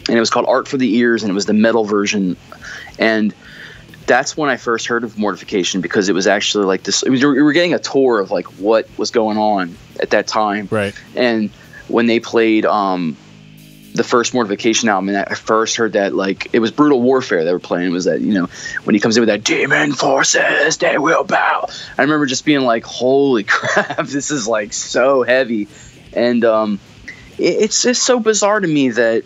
And it was called Art for the Ears, and it was the metal version. And that's when I first heard of Mortification, because it was actually like this. We were getting a tour of like what was going on at that time. Right. And when they played the first Mortification album, and I first heard that, like, it was Brutal Warfare they were playing. It was that, you know, when he comes in with that demon forces, they will bow. I remember just being like, holy crap, this is like so heavy. And it's just so bizarre to me that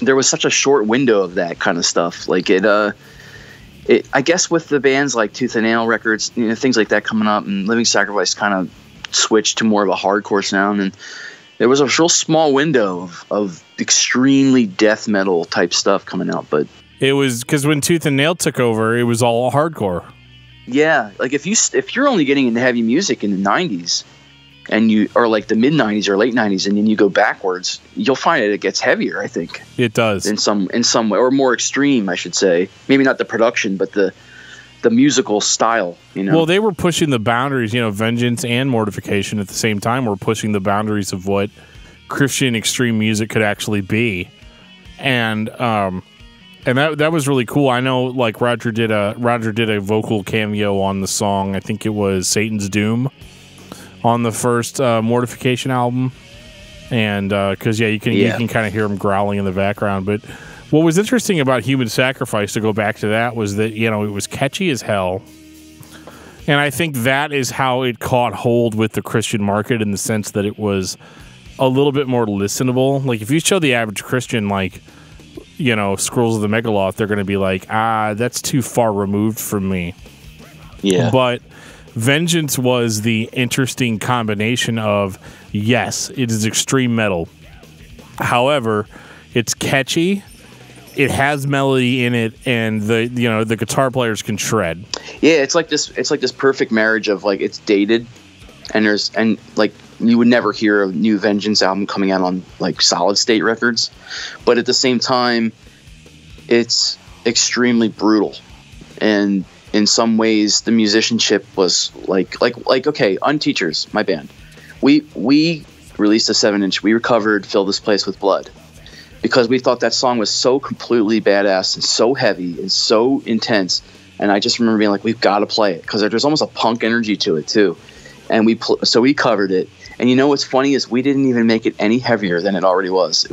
there was such a short window of that kind of stuff. Like I guess with the bands like Tooth and Nail Records, you know, things like that coming up, and Living Sacrifice kind of switched to more of a hardcore sound, and there was a real small window of extremely death metal type stuff coming out. But it was because when Tooth and Nail took over, it was all hardcore. Yeah, like if you're only getting into heavy music in the 90s, and or like the mid 90s or late 90s, and then you go backwards, you'll find it gets heavier. I think it does in some way, or more extreme, I should say. Maybe not the production, but the musical style, you know. Well, they were pushing the boundaries, you know. Vengeance and Mortification at the same time were pushing the boundaries of what Christian extreme music could actually be, and that was really cool. I know, like Roger did a vocal cameo on the song. I think it was Satan's Doom on the first Mortification album, and because you can kind of hear him growling in the background, but. What was interesting about Human Sacrifice, to go back to that, was that, you know, it was catchy as hell. And I think that is how it caught hold with the Christian market, in the sense that it was a little bit more listenable. Like, if you show the average Christian, like, Scrolls of the Megaloth, they're going to be like, that's too far removed from me. Yeah. But Vengeance was the interesting combination of, yes, it is extreme metal. However, it's catchy. It has melody in it, and the guitar players can shred. Yeah, it's like this perfect marriage of like it's dated, and like you would never hear a new Vengeance album coming out on like Solid State Records, but at the same time, it's extremely brutal, and in some ways the musicianship was like okay, Unteachers, my band, we released a 7-inch. We recovered Fill This Place With Blood, because we thought that song was so completely badass and so heavy and so intense. And I just remember being like, we've got to play it, because there's almost a punk energy to it too. And so we covered it. And you know what's funny is we didn't even make it any heavier than it already was.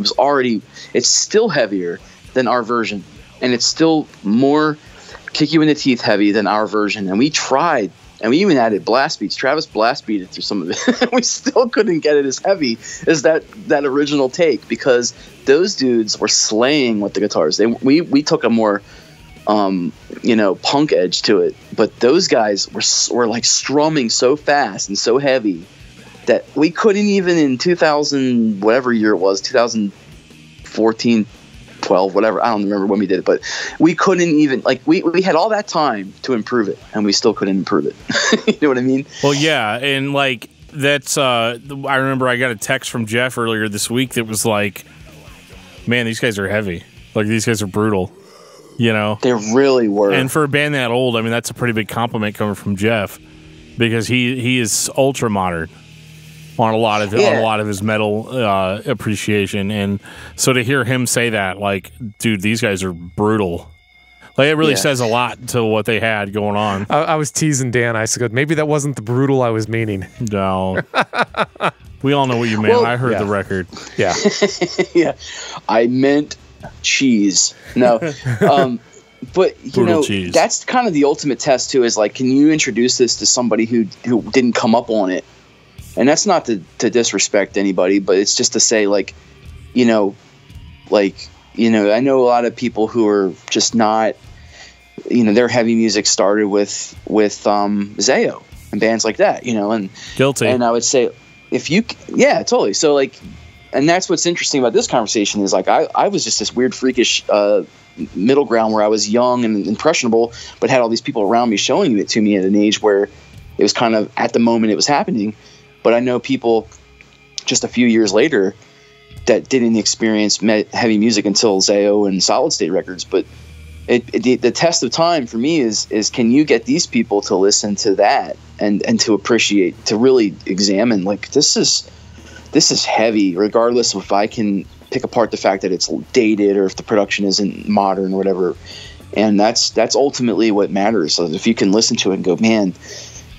It's still heavier than our version. And it's still more kick you in the teeth heavy than our version. And we tried. And we even added blast beats. Travis blast beated through some of it. We still couldn't get it as heavy as that original take, because those dudes were slaying with the guitars. We took a more, punk edge to it. But those guys were like strumming so fast and so heavy that we couldn't even in 2000, whatever year it was, 2014, 12, whatever, I don't remember when we did it, but we couldn't even, like, we had all that time to improve it, and we still couldn't improve it. You know what I mean? Well, yeah, and like that's I remember I got a text from Jeff earlier this week that was like, man, these guys are heavy, like these guys are brutal, they really were. And for a band that old, I mean, that's a pretty big compliment coming from Jeff, because he is ultra modern on a lot of his metal appreciation. And so to hear him say that, like, dude, these guys are brutal, like, it really says a lot to what they had going on. I was teasing Dan. I said, maybe that wasn't the brutal I was meaning. No. We all know what you meant. Well, I heard the record. Yeah. Yeah. I meant cheese. No. But cheese. That's kind of the ultimate test too, is like, can you introduce this to somebody who didn't come up on it? And that's not to disrespect anybody, but it's just to say, like, I know a lot of people who are just not, their heavy music started with Zayo and bands like that, and Guilty. And I would say, totally. So like, and that's what's interesting about this conversation is like, I was just this weird freakish middle ground where I was young and impressionable, but had all these people around me showing it to me at an age where it was kind of at the moment it was happening. But I know people just a few years later that didn't experience heavy music until Zayo and Solid State Records. But the test of time for me is can you get these people to listen to that and to appreciate, to really examine, like, this is heavy, regardless of if I can pick apart the fact that it's dated or if the production isn't modern or whatever. And that's ultimately what matters. So if you can listen to it and go, man,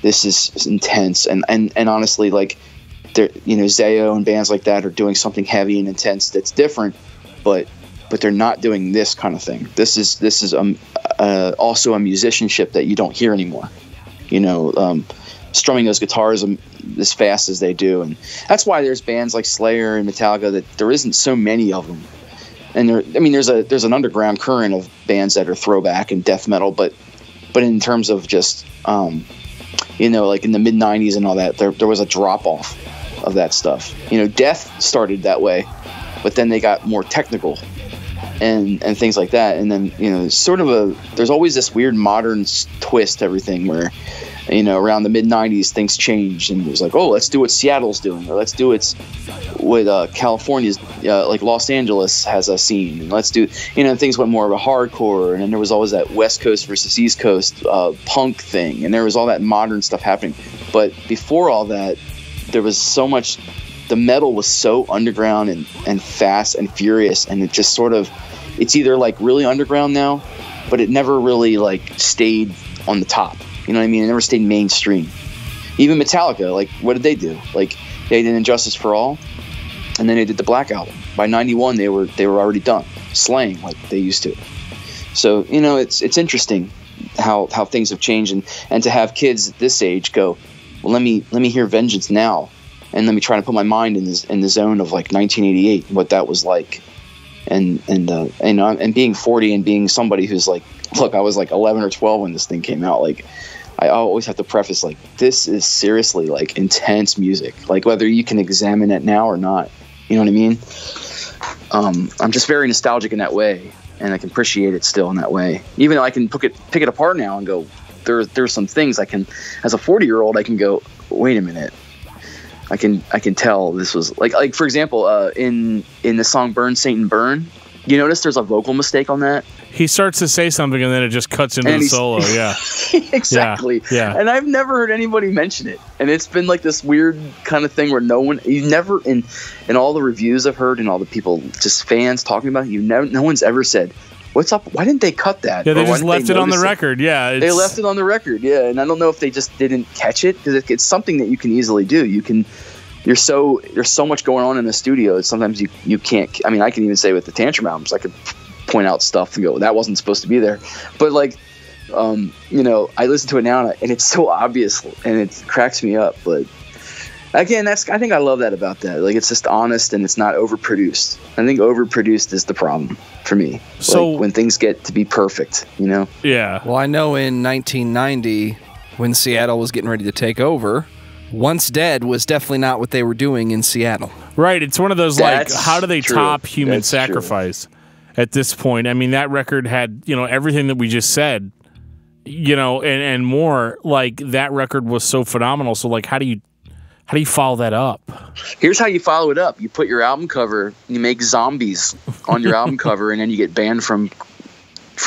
this is intense, and honestly, like, Zayo and bands like that are doing something heavy and intense that's different, but they're not doing this kind of thing. This is also a musicianship that you don't hear anymore. Strumming those guitars as fast as they do, and that's why there's bands like Slayer and Metallica that there isn't so many of them. And there's an underground current of bands that are throwback and death metal, but in terms of just like in the mid 90s and all that, there was a drop off of that stuff. Death started that way, but then they got more technical and things like that. And then, there's always this weird modern twist to everything where, around the mid 90s, things changed and it was like, oh, let's do what Seattle's doing, or let's do what California's, like Los Angeles has a scene, and let's do, things went more of a hardcore. And then there was always that West Coast versus East Coast punk thing, and there was all that modern stuff happening. But before all that, there was so much, the metal was so underground and fast and furious, and it just sort of, it's either like really underground now, but it never really like stayed on the top. You know what I mean? It never stayed mainstream. Even Metallica, like, what did they do? Like, they did Injustice for All, and then they did the Black Album. By 91, they were already done, slaying like they used to. So, it's interesting how things have changed, and to have kids at this age go, well, let me hear Vengeance now, and let me try to put my mind in the zone of like 1988, what that was like. and being 40 and being somebody who's like, look, I was like 11 or 12 when this thing came out. Like, I always have to preface, like, this is seriously like intense music, like whether you can examine it now or not. You know what I mean? I'm just very nostalgic in that way, and I can appreciate it still in that way. Even though I can pick it apart now and go, there's some things I can, as a 40-year-old, I can go, wait a minute. I can tell this was like for example, in the song "Burn Satan Burn," you notice there's a vocal mistake on that. He starts to say something and then it just cuts into the solo. Yeah, exactly. Yeah. And I've never heard anybody mention it, and it's been like this weird kind of thing where no all the reviews I've heard and all the people, just fans talking about it, no one's ever said, what's up? Why didn't they cut that? Yeah, they just left it on the record. Yeah, they left it on the record. Yeah, and I don't know if they just didn't catch it, because it's something that you can easily do. There's so much going on in the studio. Sometimes you can't. I mean, I can even say with the Tantrum albums, I could point out stuff and go, that wasn't supposed to be there. But like, I listen to it now and it's so obvious and it cracks me up. But again, I think I love that about that. Like, it's just honest and it's not overproduced. I think overproduced is the problem for me. So like, when things get to be perfect, Yeah. Well, I know in 1990, when Seattle was getting ready to take over, Once Dead was definitely not what they were doing in Seattle. Right. It's one of those, like, how do they true. top Human That's Sacrifice at this point? I mean, that record had, everything that we just said, and more. Like, that record was so phenomenal. So, like, how do you follow that up? Here's how you follow it up. You put your album cover, you make zombies on your album cover, and then you get banned from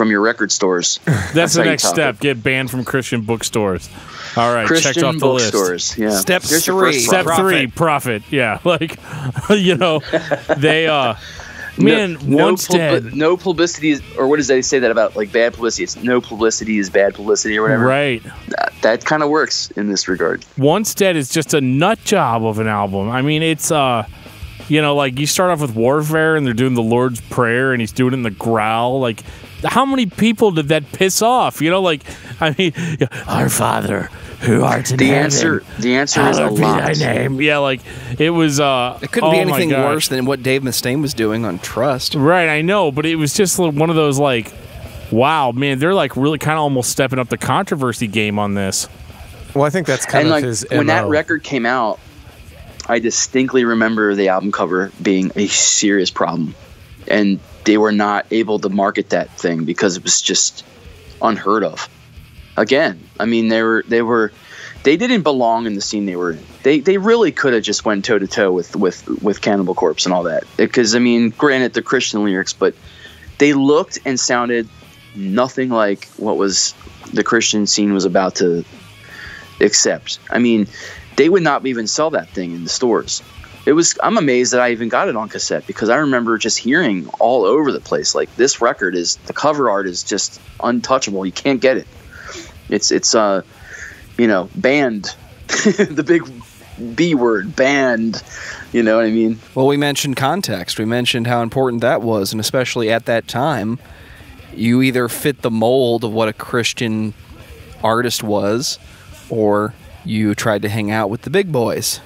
your record stores. That's the next step. Get banned from Christian bookstores. All right, Christian checked off the list. Bookstores, yeah. Step 3. Step 3, profit. Yeah, like, they man, Once Dead. No publicity is, or what does they say that about, like, bad publicity? It's no publicity is bad publicity or whatever. Right. That kind of works in this regard. Once Dead is just a nut job of an album. I mean, it's like, you start off with Warfare and they're doing the Lord's Prayer and he's doing it in the growl. Like, how many people did that piss off? Our Father who art in heaven. The answer is a lot. Be thy name. Yeah, like, it was. It couldn't be anything worse than what Dave Mustaine was doing on Trust. Right, I know, but it was just one of those, like, wow, man, they're like really kind of almost stepping up the controversy game on this. Well, I think that's kind of his MO. When that record came out, I distinctly remember the album cover being a serious problem, and they were not able to market that thing because it was just unheard of. Again, I mean, they didn't belong in the scene they were in. They really could have just went toe to toe with Cannibal Corpse and all that. Because, I mean, granted, the Christian lyrics, but they looked and sounded nothing like what was the Christian scene was about to accept. I mean, they would not even sell that thing in the stores. I'm amazed that I even got it on cassette, because I remember just hearing all over the place, like, this record the cover art is just untouchable. You can't get it. It's banned, the big B word, banned. You know what I mean? Well, we mentioned context. We mentioned how important that was, and especially at that time, you either fit the mold of what a Christian artist was, or you tried to hang out with the big boys.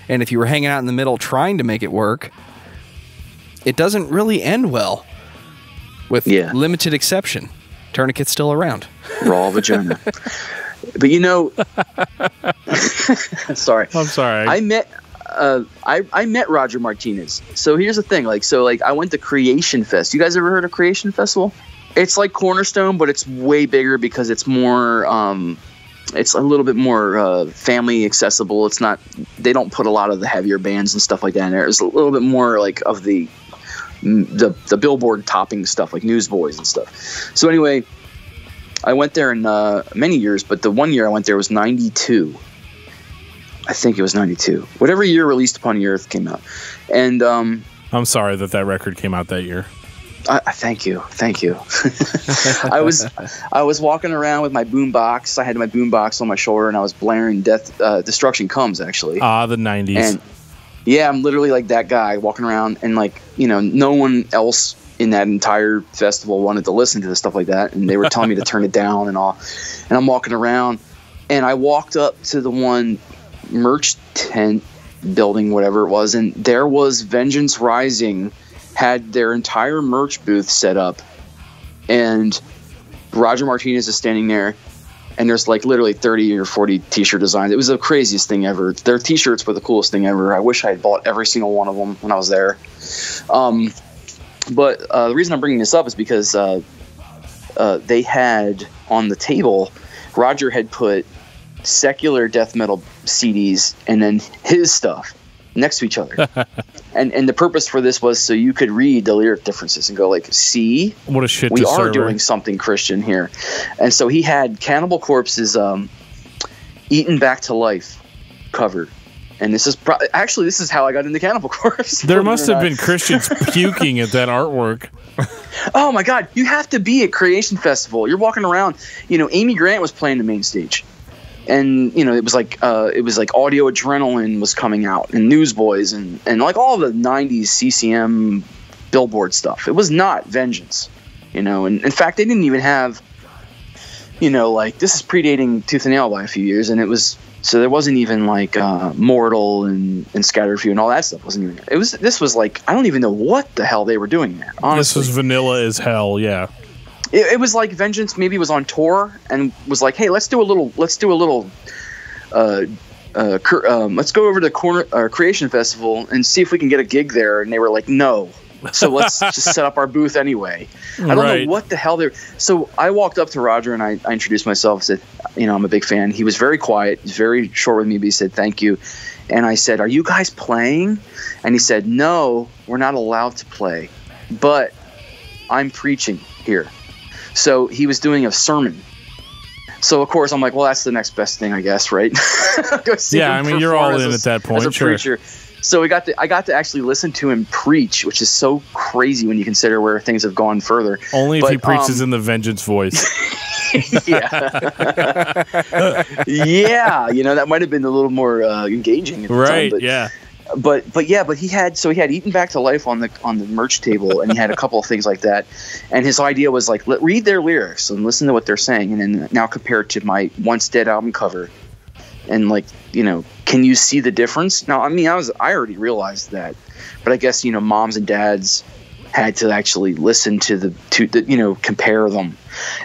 And if you were hanging out in the middle trying to make it work, it doesn't really end well, with limited exception. Tourniquet's still around. Raw vagina. But sorry. I'm sorry. I met Roger Martinez. So here's the thing. I went to Creation Fest. You guys ever heard of Creation Festival? It's like Cornerstone, but it's way bigger because it's more, it's a little bit more family accessible. It's not, they don't put a lot of the heavier bands and stuff like that in there. It's a little bit more like of the Billboard topping stuff, like Newsboys and stuff. So anyway, I went there in many years, but the one year I went there was 92. I think it was 92. Whatever year Released Upon the Earth came out. And I'm sorry that record came out that year. Thank you. I was walking around with my boombox. I had my boombox on my shoulder, and I was blaring Destruction Comes, actually. The 90s. And yeah, I'm literally like that guy walking around, and no one else in that entire festival wanted to listen to the stuff like that, and they were telling me to turn it down and all. And I'm walking around, and I walked up to the one merch tent building, whatever it was, and there was Vengeance Rising had their entire merch booth set up, and Roger Martinez is standing there, and there's like literally 30 or 40 t-shirt designs. It was the craziest thing ever. Their t-shirts were the coolest thing ever. I wish I had bought every single one of them when I was there. But the reason I'm bringing this up is because they had on the table, Roger had put secular death metal CDs and then his stuff next to each other. and the purpose for this was so you could read the lyric differences and go like, see, what a shit we disserver. are doing something Christian here. And so he had Cannibal Corpse's Eaten Back to Life cover. And this is actually this is how I got into Cannibal Corpse. There must have been Christians puking at that artwork. Oh my God, you have to be at Creation Festival. You're walking around, Amy Grant was playing the main stage. And it was like Audio Adrenaline was coming out, and Newsboys, and like all the 90s CCM Billboard stuff. It was not Vengeance, and in fact they didn't even have, like, this is predating Tooth and Nail by a few years, and so there wasn't even like Mortal and Scatterfew and all that stuff wasn't even. This was like, I don't even know what the hell they were doing there. Honestly, this was vanilla as hell. Yeah. It was like Vengeance maybe was on tour and was like, hey, let's do a little let's go over to Creation Festival and see if we can get a gig there. And they were like, no. So let's just set up our booth anyway. I don't know what the hell they're. So I walked up to Roger and I introduced myself, said, I'm a big fan. He was very quiet. He's very short with me, but he said, thank you. And I said, are you guys playing? And he said, no, we're not allowed to play, but I'm preaching here. So he was doing a sermon. So of course I'm like, well, that's the next best thing, I guess, right? Go see him perform you're all in at that point. As a preacher. So I got to actually listen to him preach, which is so crazy when you consider where things have gone further. Only if he preaches in the Vengeance voice. Yeah. Yeah, that might have been a little more engaging at the time, but, yeah. But he had Eaten Back to Life on the merch table, and he had a couple of things like that. And his idea was like, read their lyrics and listen to what they're saying, and then now compare it to my Once Dead album cover, and like, can you see the difference? Now, I mean, I already realized that, but I guess moms and dads had to actually listen to the compare them,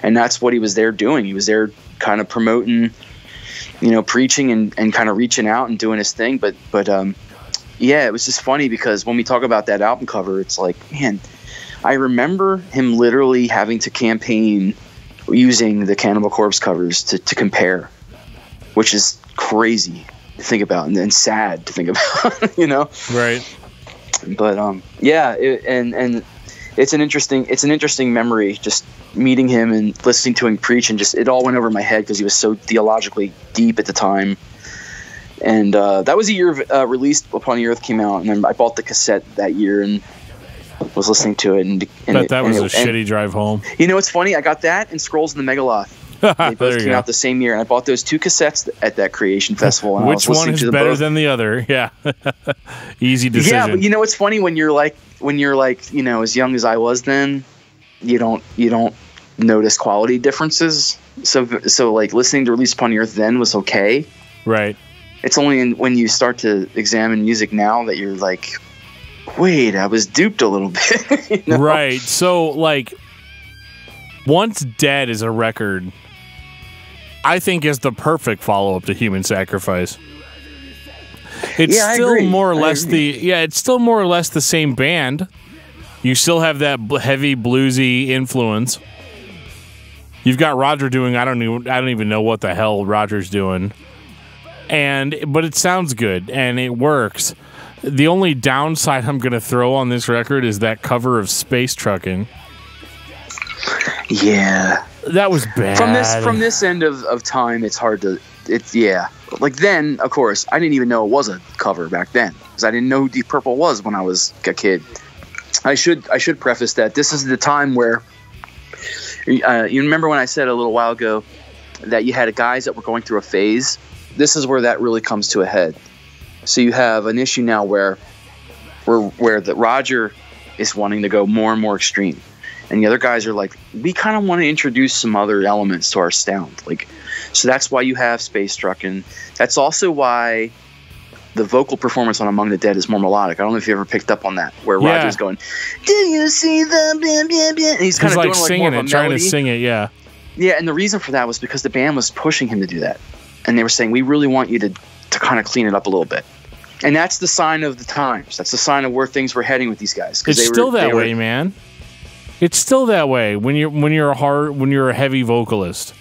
and that's what he was there doing. He was there kind of promoting, preaching and kind of reaching out and doing his thing, but. Yeah, it was just funny because when we talk about that album cover, it's like, man, I remember him literally having to campaign using the Cannibal Corpse covers to compare, which is crazy to think about and sad to think about, Right. But yeah, and it's an interesting memory, just meeting him and listening to him preach, and just it all went over my head because he was so theologically deep at the time. And that was a year of Released Upon the Earth came out, and then I bought the cassette that year and was listening to it. And that was a shitty drive home. It's funny. I got that and Scrolls in the Megaloth. They both came out the same year, and I bought those two cassettes at that Creation Festival. And which one is better than the other? Yeah, easy decision. Yeah, but it's funny when you're like as young as I was then, you don't notice quality differences. So like listening to Released Upon the Earth then was okay. Right. It's only when you start to examine music now that you're like, wait, I was duped a little bit. Right. So, like, Once Dead is a record, I think, is the perfect follow-up to Human Sacrifice. It's still more or less it's still more or less the same band. You still have that heavy bluesy influence. You've got Roger doing I don't even know what the hell Roger's doing. But it sounds good and it works. The only downside I'm going to throw on this record is that cover of Space Truckin'. Yeah, that was bad. From this end of time, it's hard to. Like then, of course, I didn't even know it was a cover back then because I didn't know who Deep Purple was when I was a kid. I should preface that this is the time where you remember when I said a little while ago that you had guys that were going through a phase. This is where that really comes to a head. So you have an issue now where the Roger is wanting to go more and more extreme, and the other guys are like, we kind of want to introduce some other elements to our sound. Like, so that's why you have Space Truckin'. That's also why the vocal performance on Among the Dead is more melodic. I don't know if you ever picked up on that, where Roger's going, "Do you see the blah, blah, blah?" And he's kind of like doing singing more of a it, trying melody. to sing it, yeah. Yeah, and the reason for that was because the band was pushing him to do that, and they were saying, "We really want you to kind of clean it up a little bit." And that's the sign of the times. That's the sign of where things were heading with these guys. It's still that way, man. It's still that way when you're a heavy vocalist.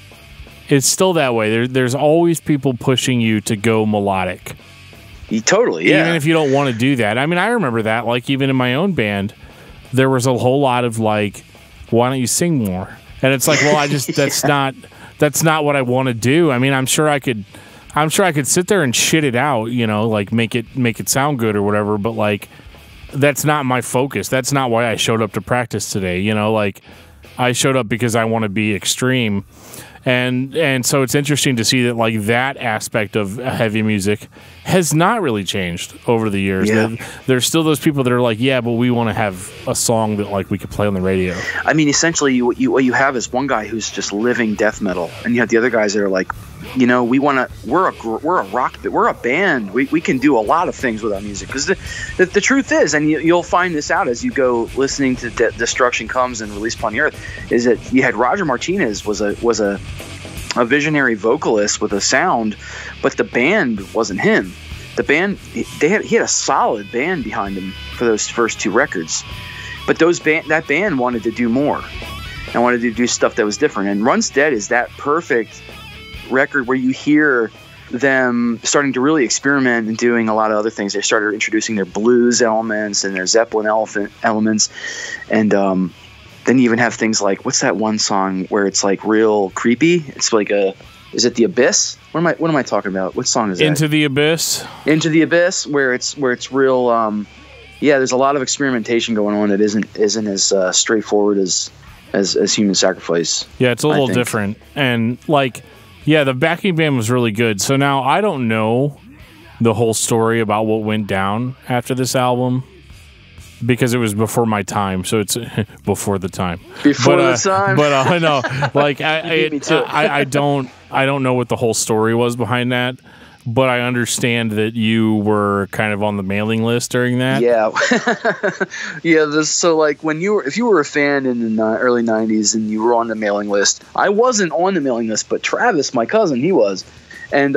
It's still that way. There's always people pushing you to go melodic. Totally, yeah. Even if you don't want to do that. I mean, I remember that. Like, even in my own band, there was a whole lot of like, "Why don't you sing more?" And it's like, well, I just that's not what I want to do. I mean, I'm sure I could sit there and shit it out, like make it sound good or whatever. But like, that's not my focus. That's not why I showed up to practice today. Like, I showed up because I want to be extreme. And so it's interesting to see that like that aspect of heavy music has not really changed over the years. Yeah. There's still those people that are like, yeah, but we want to have a song that like we could play on the radio. I mean, essentially, what you have is one guy who's just living death metal, and you have the other guys that are like, we're a band. We can do a lot of things with our music, because the truth is, and you'll find this out as you go listening to Destruction Comes and Release Upon the Earth, is that you had Roger Martinez was a visionary vocalist with a sound, but the band wasn't him. The band, he had a solid band behind him for those first two records, but that band wanted to do more and wanted to do stuff that was different. And Run's Dead is that perfect record where you hear them starting to really experiment and doing a lot of other things. They started introducing their blues elements and their Zeppelin elements, and then you even have things like, what's that one song where it's like real creepy? It's like is it The Abyss? What am I talking about? What song is that? Into the Abyss. Into the Abyss, where it's real. There's a lot of experimentation going on that isn't as straightforward as Human Sacrifice. Yeah, it's a little different, and like, yeah, the backing band was really good. So now I don't know the whole story about what went down after this album, because it was before my time, so it's before the time. Before the time. But I know, like I don't know what the whole story was behind that, but I understand that you were kind of on the mailing list during that. Yeah, yeah. So like if you were a fan in the early '90s and you were on the mailing list, I wasn't on the mailing list, but Travis, my cousin, he was, and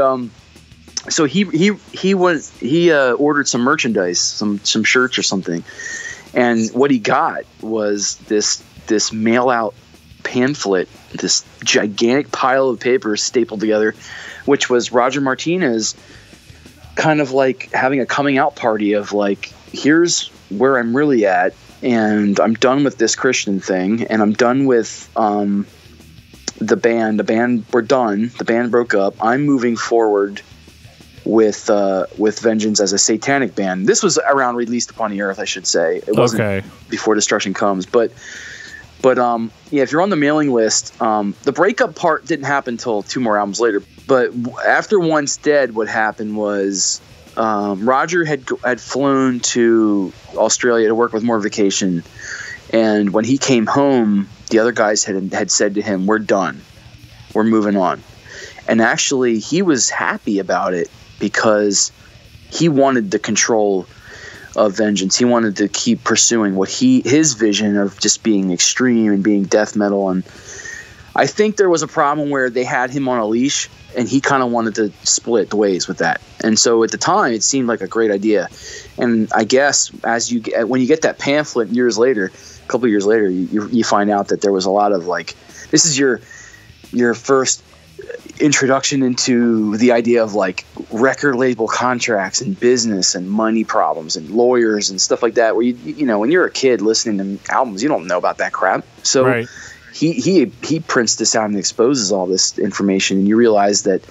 so he ordered some merchandise, some shirts or something, and what he got was this mail out pamphlet, this gigantic pile of paper stapled together, which was Roger Martinez kind of like having a coming out party of like, here's where I'm really at, and I'm done with this Christian thing, and I'm done with the band. We're done. The band broke up. I'm moving forward with Vengeance as a satanic band. This was around Released Upon the Earth, I should say. It wasn't before Destruction Comes, but yeah, if you're on the mailing list, the breakup part didn't happen until 2 more albums later. But after Once Dead, what happened was Roger had flown to Australia to work with Mortification, and when he came home, the other guys had said to him, "We're done. We're moving on." And actually, he was happy about it because he wanted the control of Vengeance. He wanted to keep pursuing his vision of just being extreme and being death metal. And I think there was a problem where they had him on a leash, and he kind of wanted to split ways with that. And so at the time, it seemed like a great idea. And I guess when you get that pamphlet years later, a couple of years later, you find out that there was a lot of like, this is your first introduction into the idea of like record label contracts and business and money problems and lawyers and stuff like that, where you know when you're a kid listening to albums, you don't know about that crap. So right. he prints this out and exposes all this information, and you realize that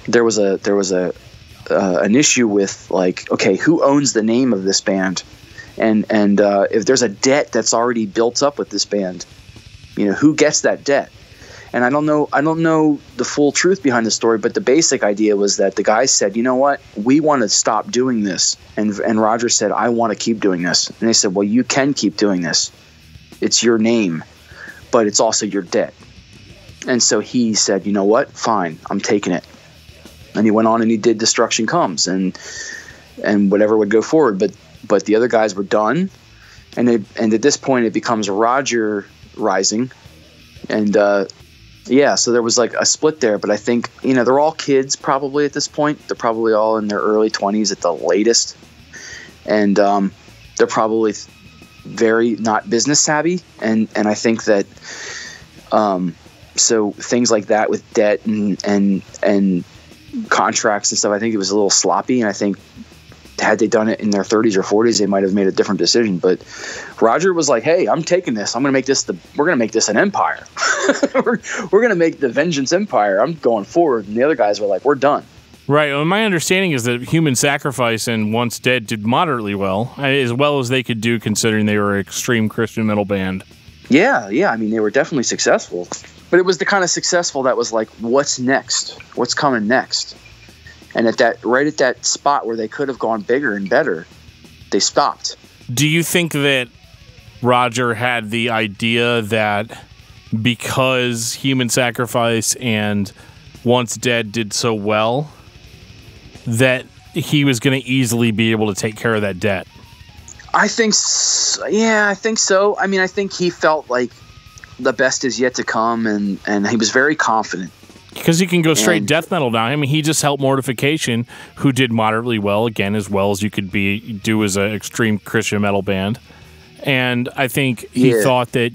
there was an issue with like, okay, who owns the name of this band, and if there's a debt that's already built up with this band, you know, who gets that debt? And I don't know the full truth behind the story, but the basic idea was that the guys said, you know what, we want to stop doing this. And Roger said, I want to keep doing this. And they said, well, you can keep doing this. It's your name, but it's also your debt. And so he said, you know what, fine, I'm taking it. And he went on and he did Destruction Comes. And whatever would go forward. But the other guys were done, and at this point it becomes Roger Rising, and so there was like a split there. But I think they're all kids probably at this point. They're probably all in their early 20s at the latest, and they're probably very not business savvy, and I think that so things like that with debt and contracts and stuff, I think it was a little sloppy, and I think had they done it in their 30s or 40s, they might have made a different decision. But Roger was like, "Hey, I'm taking this. I'm going to make this we're going to make this an empire. we're going to make the Vengeance Empire. I'm going forward." And the other guys were like, "We're done." Right. Well, my understanding is that Human Sacrifice and Once Dead did moderately well as they could do, considering they were an extreme Christian metal band. Yeah. I mean, they were definitely successful, but it was the kind of successful that was like, "What's next? What's coming next?" And right at that spot where they could have gone bigger and better, they stopped. Do you think that Roger had the idea that because Human Sacrifice and Once Dead did so well, that he was going to easily be able to take care of that debt? I think so. I mean, I think he felt like the best is yet to come, and he was very confident. Because he can go straight death metal now. I mean, he just helped Mortification, who did moderately well, again, as well as you could do as an extreme Christian metal band. And I think he thought that,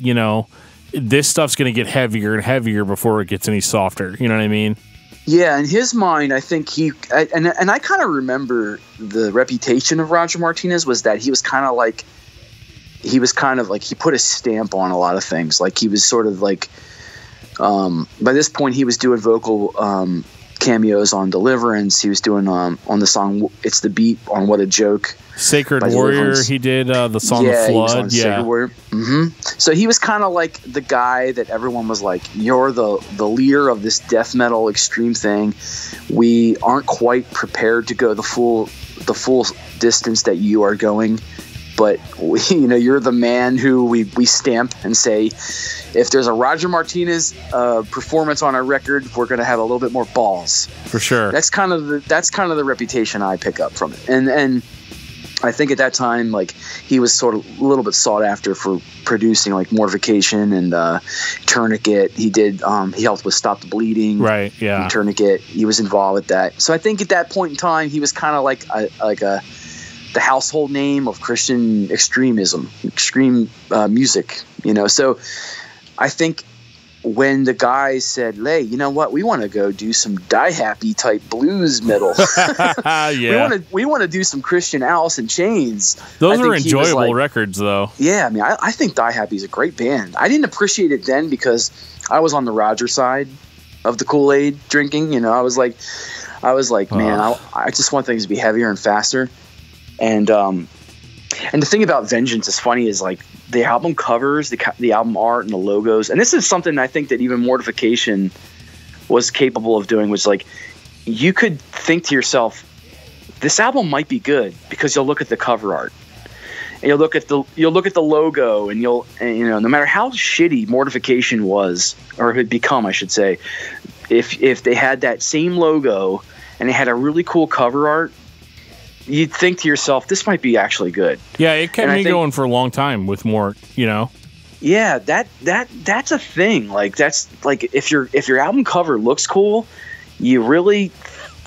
this stuff's going to get heavier and heavier before it gets any softer. You know what I mean? Yeah, in his mind, I think and I kind of remember the reputation of Roger Martinez was that he was kind of like, he put a stamp on a lot of things. Like he was sort of like, by this point he was doing vocal cameos on Deliverance. He was doing on the song It's the Beat on What a Joke. Sacred Warrior, he did the song The Flood. Sacred Warrior. Mm-hmm. So he was kind of like the guy that everyone was like, "You're the leader of this death metal extreme thing. We aren't quite prepared to go the full distance that you are going, but you're the man who we stamp and say, if there's a Roger Martinez performance on our record, we're going to have a little bit more balls." For sure. That's kind of the reputation I pick up from it. And I think at that time, like, he was sort of a little bit sought after for producing like Mortification and Tourniquet. He did he helped with Stop the Bleeding. Right, yeah. And Tourniquet. He was involved with that. So I think at that point in time he was kind of like the household name of Christian extremism, extreme music, So I think when the guys said, "Hey, you know what? We want to go do some Die Happy type blues metal. Yeah. We want to do some Christian Alice in Chains." Those are enjoyable records, though. Yeah, I mean, I think Die Happy is a great band. I didn't appreciate it then because I was on the Roger side of the Kool-Aid drinking. I was like, man, I just want things to be heavier and faster. And the thing about Vengeance is funny is like the album covers, the album art, and the logos. And this is something I think that even Mortification was capable of doing. Was like, you could think to yourself, this album might be good because you'll look at the cover art and you'll look at the logo, and no matter how shitty Mortification was, or had become, I should say, if they had that same logo and they had a really cool cover art, you'd think to yourself, this might be actually good. Yeah, it kept me going for a long time with more, Yeah, that's a thing. Like, that's like, if your album cover looks cool, you really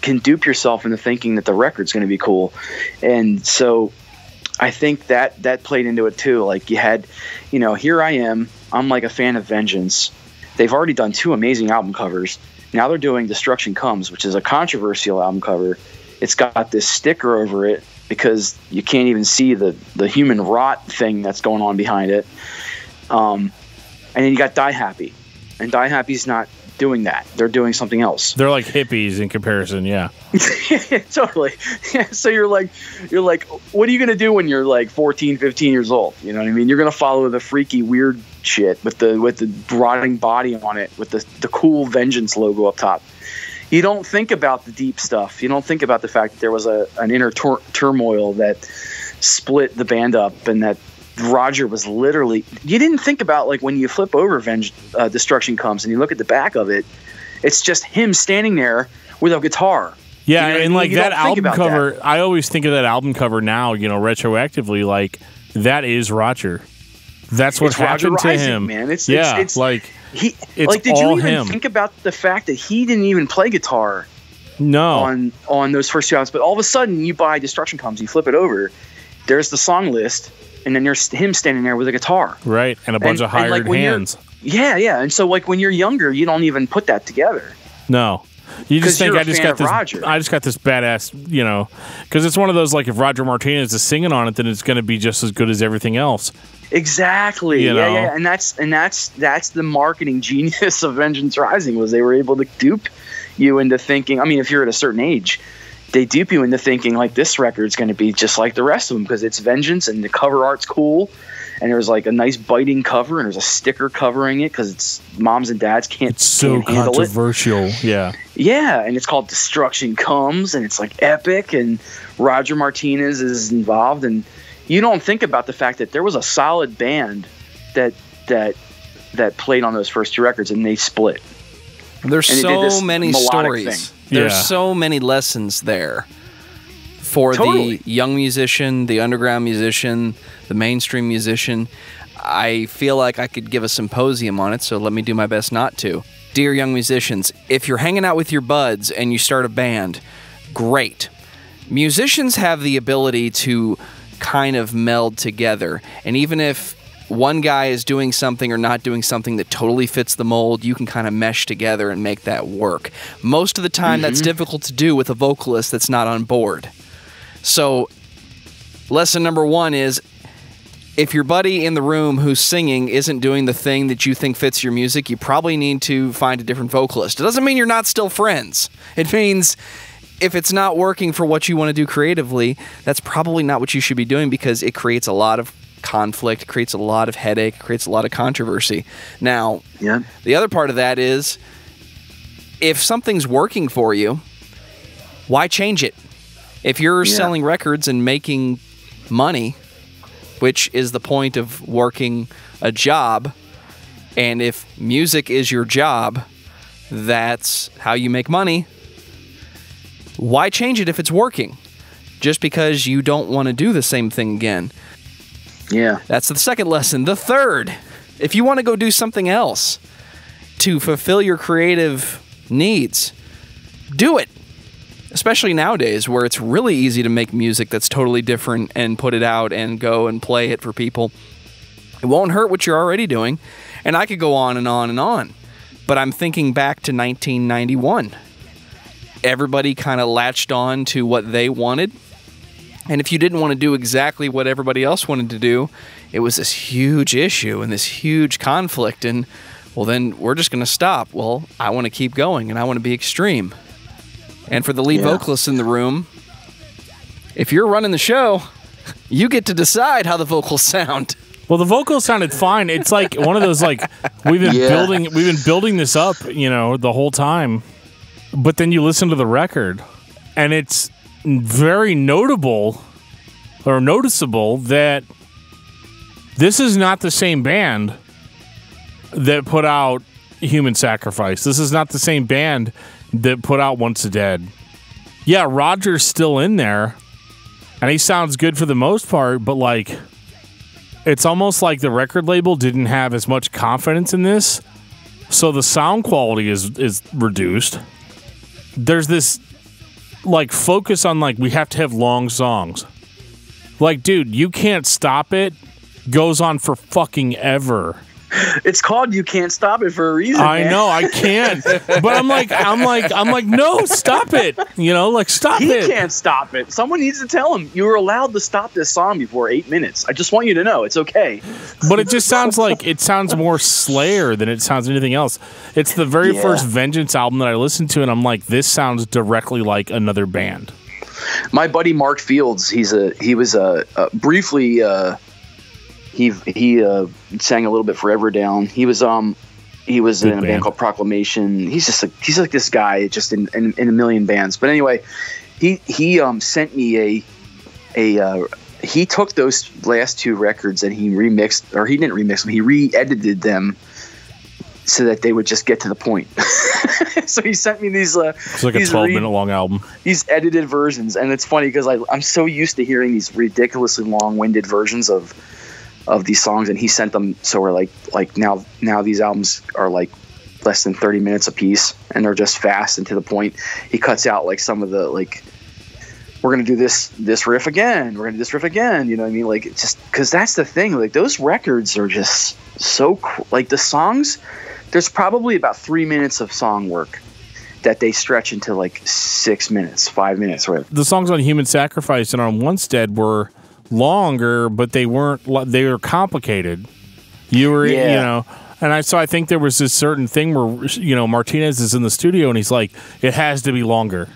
can dupe yourself into thinking that the record's going to be cool. And so I think that played into it too. Like, you had, here I am, I'm like a fan of Vengeance. They've already done 2 amazing album covers. Now they're doing Destruction Comes, which is a controversial album cover. It's got this sticker over it because you can't even see the human rot thing that's going on behind it. And then you got Die Happy. And Die Happy's not doing that. They're doing something else. They're like hippies in comparison, yeah. Totally. Yeah, so you're like, what are you going to do when you're like 14, 15 years old? You know what I mean? You're going to follow the freaky, weird shit with the rotting body on it, with the cool Vengeance logo up top. You don't think about the deep stuff. You don't think about the fact that there was an inner turmoil that split the band up, and that Roger was literally... You didn't think about, like, when you flip over Destruction Comes and you look at the back of it, it's just him standing there with a guitar. Yeah, You know what I and mean? like You that don't think album about cover, that. I always think of that album cover now, retroactively, like that is Roger. That's what It's Roger happened to Rising, him, man. It's like he. it's Like, did you all even him. think about the fact that he didn't even play guitar no, on those first 2 albums? But all of a sudden, you buy Destruction Comes, you flip it over, there's the song list, and then there's him standing there with a guitar. right, and a bunch of hired like, when hands. Yeah. And so, like, when you're younger, you don't even put that together. No. You just 'Cause think you're a I just fan got of this. Roger. I just got this badass, because it's one of those, like, if Roger Martinez is singing on it, then it's going to be just as good as everything else. Exactly. You know? Yeah. And that's the marketing genius of Vengeance Rising, was they were able to dupe you into thinking. I mean, if you're at a certain age, they dupe you into thinking like this record's going to be just like the rest of them because it's Vengeance and the cover art's cool. And there's like a nice biting cover, and there's a sticker covering it because it's moms and dads can't So handle it. controversial. Yeah. Yeah, and it's called Destruction Comes, and it's like epic, and Roger Martinez is involved, and you don't think about the fact that there was a solid band that played on those first 2 records, and they split. There's And they did so this many melodic stories. thing. There's Yeah. so many lessons there for Totally. the young musician, the underground musician, the mainstream musician. I feel like I could give a symposium on it, so let me do my best not to. Dear young musicians, if you're hanging out with your buds and you start a band, great. Musicians have the ability to kind of meld together, and even if one guy is doing something or not doing something that totally fits the mold, you can kind of mesh together and make that work. Most of the time, that's difficult to do with a vocalist that's not on board. So, lesson number 1 is, if your buddy in the room who's singing isn't doing the thing that you think fits your music, you probably need to find a different vocalist. It doesn't mean you're not still friends. It means if it's not working for what you want to do creatively, that's probably not what you should be doing, because it creates a lot of conflict, creates a lot of headache, creates a lot of controversy. Now, the other part of that is, if something's working for you, why change it? If you're selling records and making money, which is the point of working a job, and if music is your job, that's how you make money, why change it if it's working? Just because you don't want to do the same thing again. Yeah. That's the second lesson. The third, if you want to go do something else to fulfill your creative needs, do it. Especially nowadays, where it's really easy to make music that's totally different and put it out and go and play it for people. It won't hurt what you're already doing. And I could go on and on and on. But I'm thinking back to 1991. Everybody kind of latched on to what they wanted. And if you didn't want to do exactly what everybody else wanted to do, it was this huge issue and this huge conflict. And, well, then we're just going to stop. Well, I want to keep going, and I want to be extreme. And for the lead vocalist in the room, if you're running the show, you get to decide how the vocals sound. Well, the vocals sounded fine. It's like one of those, like, we've been building this up, the whole time. But then you listen to the record, and it's very noticeable that this is not the same band that put out Human Sacrifice. This is not the same band that put out Once Dead. Yeah, Roger's still in there, and he sounds good for the most part, but, like, it's almost like the record label didn't have as much confidence in this, so the sound quality is reduced. There's this, like, focus on, like, we have to have long songs. Like, dude, You Can't Stop It goes on for fucking ever. It's called You Can't Stop It for a reason. I man. know, I can't. But I'm like, no, stop it. Stop He it. can't stop it. Someone needs to tell him you were allowed to stop this song before 8 minutes. I just want you to know it's okay. But it just sounds like it sounds more Slayer than it sounds anything else. It's the very first Vengeance album that I listened to, and I'm like, this sounds directly like another band. My buddy Mark Fields, he was briefly he sang a little bit for Everdown. He was in a band called Proclamation. He's like this guy just in a million bands. But anyway, he sent me he took those last 2 records and he remixed, or he didn't remix them, he re-edited them so that they would just get to the point. So he sent me these. It's like a 12-minute long album. These edited versions, and it's funny because I'm so used to hearing these ridiculously long-winded versions of these songs, and he sent them. So we're like now these albums are like less than 30 minutes a piece, and they're just fast and to the point. He cuts out like some of the like, we're gonna do this riff again. We're gonna do this riff again. You know what I mean? Like, it's just because that's the thing. Like, those records are just so like the songs. There's probably about 3 minutes of song work that they stretch into like 6 minutes, 5 minutes. Right? The songs on Human Sacrifice and on Onstead were longer, but they weren't. They were complicated. You were, you know. And I think there was this certain thing where, you know, Martinez is in the studio and he's like, it has to be longer.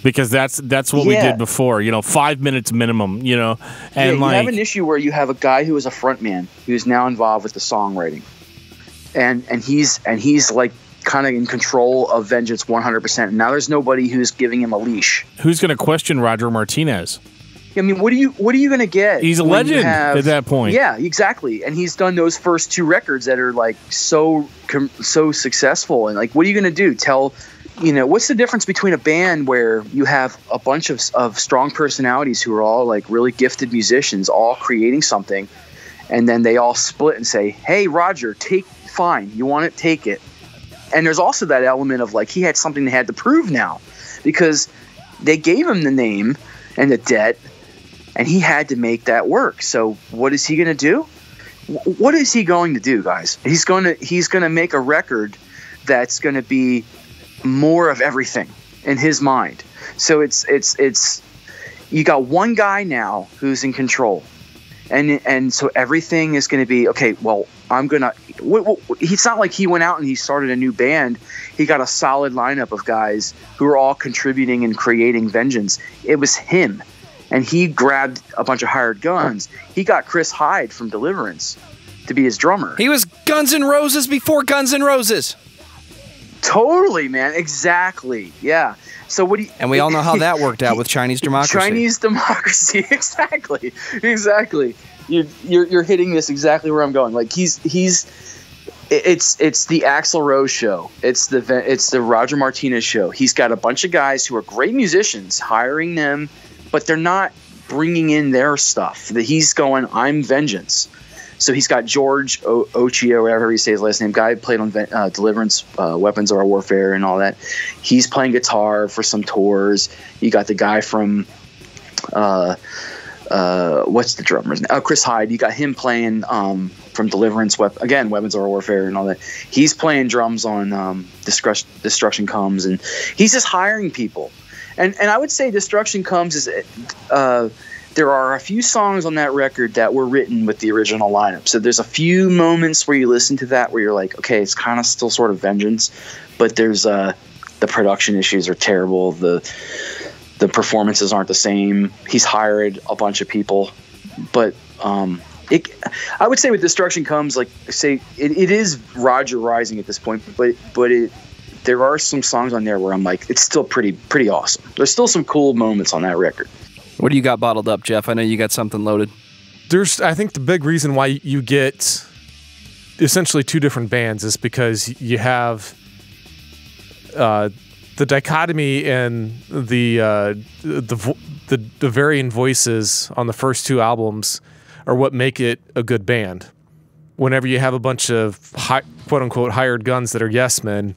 Because that's what we did before, you know, 5 minutes minimum, you know. And you have an issue where you have a guy who is a frontman who's now involved with the songwriting. And he's like kind of in control of Vengeance 100%. Now there's nobody who's giving him a leash. Who's going to question Roger Martinez? I mean, what are you going to get? He's a legend at that point. Yeah, exactly. And he's done those first 2 records that are like so successful. And like, what are you going to do? You know, what's the difference between a band where you have a bunch of strong personalities who are all like really gifted musicians, all creating something, and then they all split and say, "Hey, Roger, fine, you want it, take it." And there's also that element of like, he had something they had to prove now, because they gave him the name and the debt, and he had to make that work. So what is he going to do? What is he going to do, guys? He's going to make a record that's going to be more of everything in his mind. So it's you got one guy now who's in control, and so everything is going to be okay. Well, I'm gonna. It's not like he went out and he started a new band. He got a solid lineup of guys who are all contributing and creating Vengeance. It was him, and he grabbed a bunch of hired guns. He got Chris Hyde from Deliverance to be his drummer. He was Guns N' Roses before Guns N' Roses. Totally, man. Exactly. Yeah. So what do you? And we all know how that worked out with Chinese democracy. Chinese democracy. Exactly. You're hitting this exactly where I'm going. Like it's the Axl Rose show. It's the Roger Martinez show. He's got a bunch of guys who are great musicians, hiring them, but they're not bringing in their stuff. He's going, I'm Vengeance. So he's got George Ochio, whatever he says his last name, guy who played on Deliverance, Weapons of Our Warfare and all that. He's playing guitar for some tours. You got the guy from what's the drummer's name? Chris Hyde. You got him playing from Deliverance, Weapons of Our Warfare and all that. He's playing drums on Destruction Comes, and he's just hiring people. And I would say Destruction Comes is there are a few songs on that record that were written with the original lineup. So there's a few moments where you listen to that where you're like, okay, it's kind of still sort of Vengeance, but there's the production issues are terrible. The performances aren't the same. He's hired a bunch of people, but I would say with Destruction Comes, like say it is Roger Rising at this point, but there are some songs on there where I'm like, it's still pretty awesome. There's still some cool moments on that record. What do you got bottled up, Jeff? I know you got something loaded. I think the big reason why you get essentially 2 different bands is because you have the dichotomy and the varying voices on the first 2 albums are what make it a good band. Whenever you have a bunch of quote unquote hired guns that are yes men,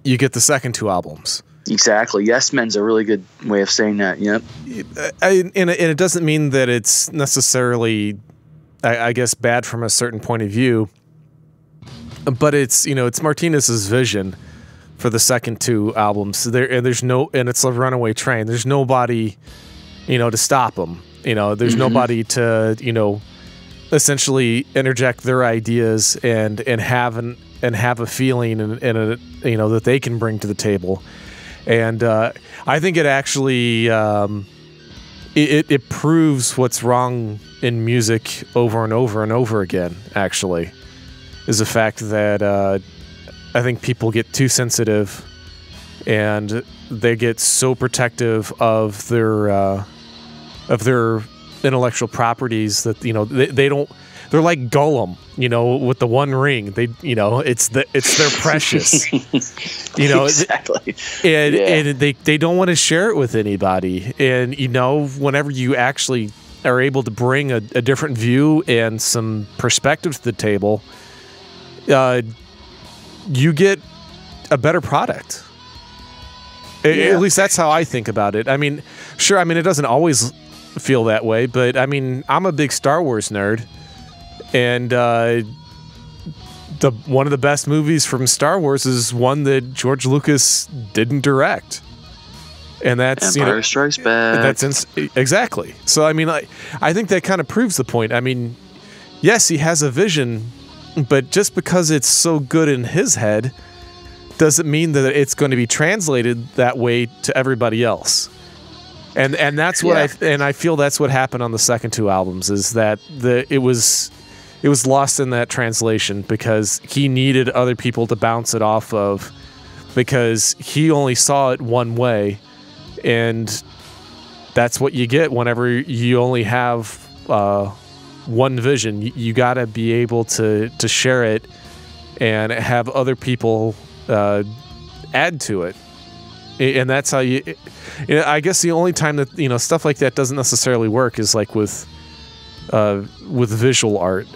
you get the second 2 albums. Exactly. Yes men's a really good way of saying that. Yep. And it doesn't mean that it's necessarily, I guess, bad from a certain point of view, but it's Martinez's vision for the second 2 albums. And it's a runaway train. There's nobody, to stop them. There's nobody to, essentially interject their ideas and have a feeling and that they can bring to the table. And I think it actually it proves what's wrong in music over and over and over again, actually, is the fact that I think people get too sensitive and they get so protective of their intellectual properties that they they're like Gollum, with the one ring. They, it's their precious, Exactly. And they don't want to share it with anybody. And whenever you actually are able to bring a different view and some perspective to the table, you get a better product. At least that's how I think about it. I mean, sure, it doesn't always feel that way, but I'm a big Star Wars nerd, and one of the best movies from Star Wars is one that George Lucas didn't direct, and that's Empire Strikes Back. Exactly. So I think that kind of proves the point. Yes, he has a vision, but just because it's so good in his head doesn't mean that it's going to be translated that way to everybody else. And that's what I feel that's what happened on the second two albums, is that it was lost in that translation because he needed other people to bounce it off of, because he only saw it one way, and that's what you get whenever you only have one vision. You got to be able to share it and have other people add to it. And that's how I guess the only time that stuff like that doesn't necessarily work is like with visual art,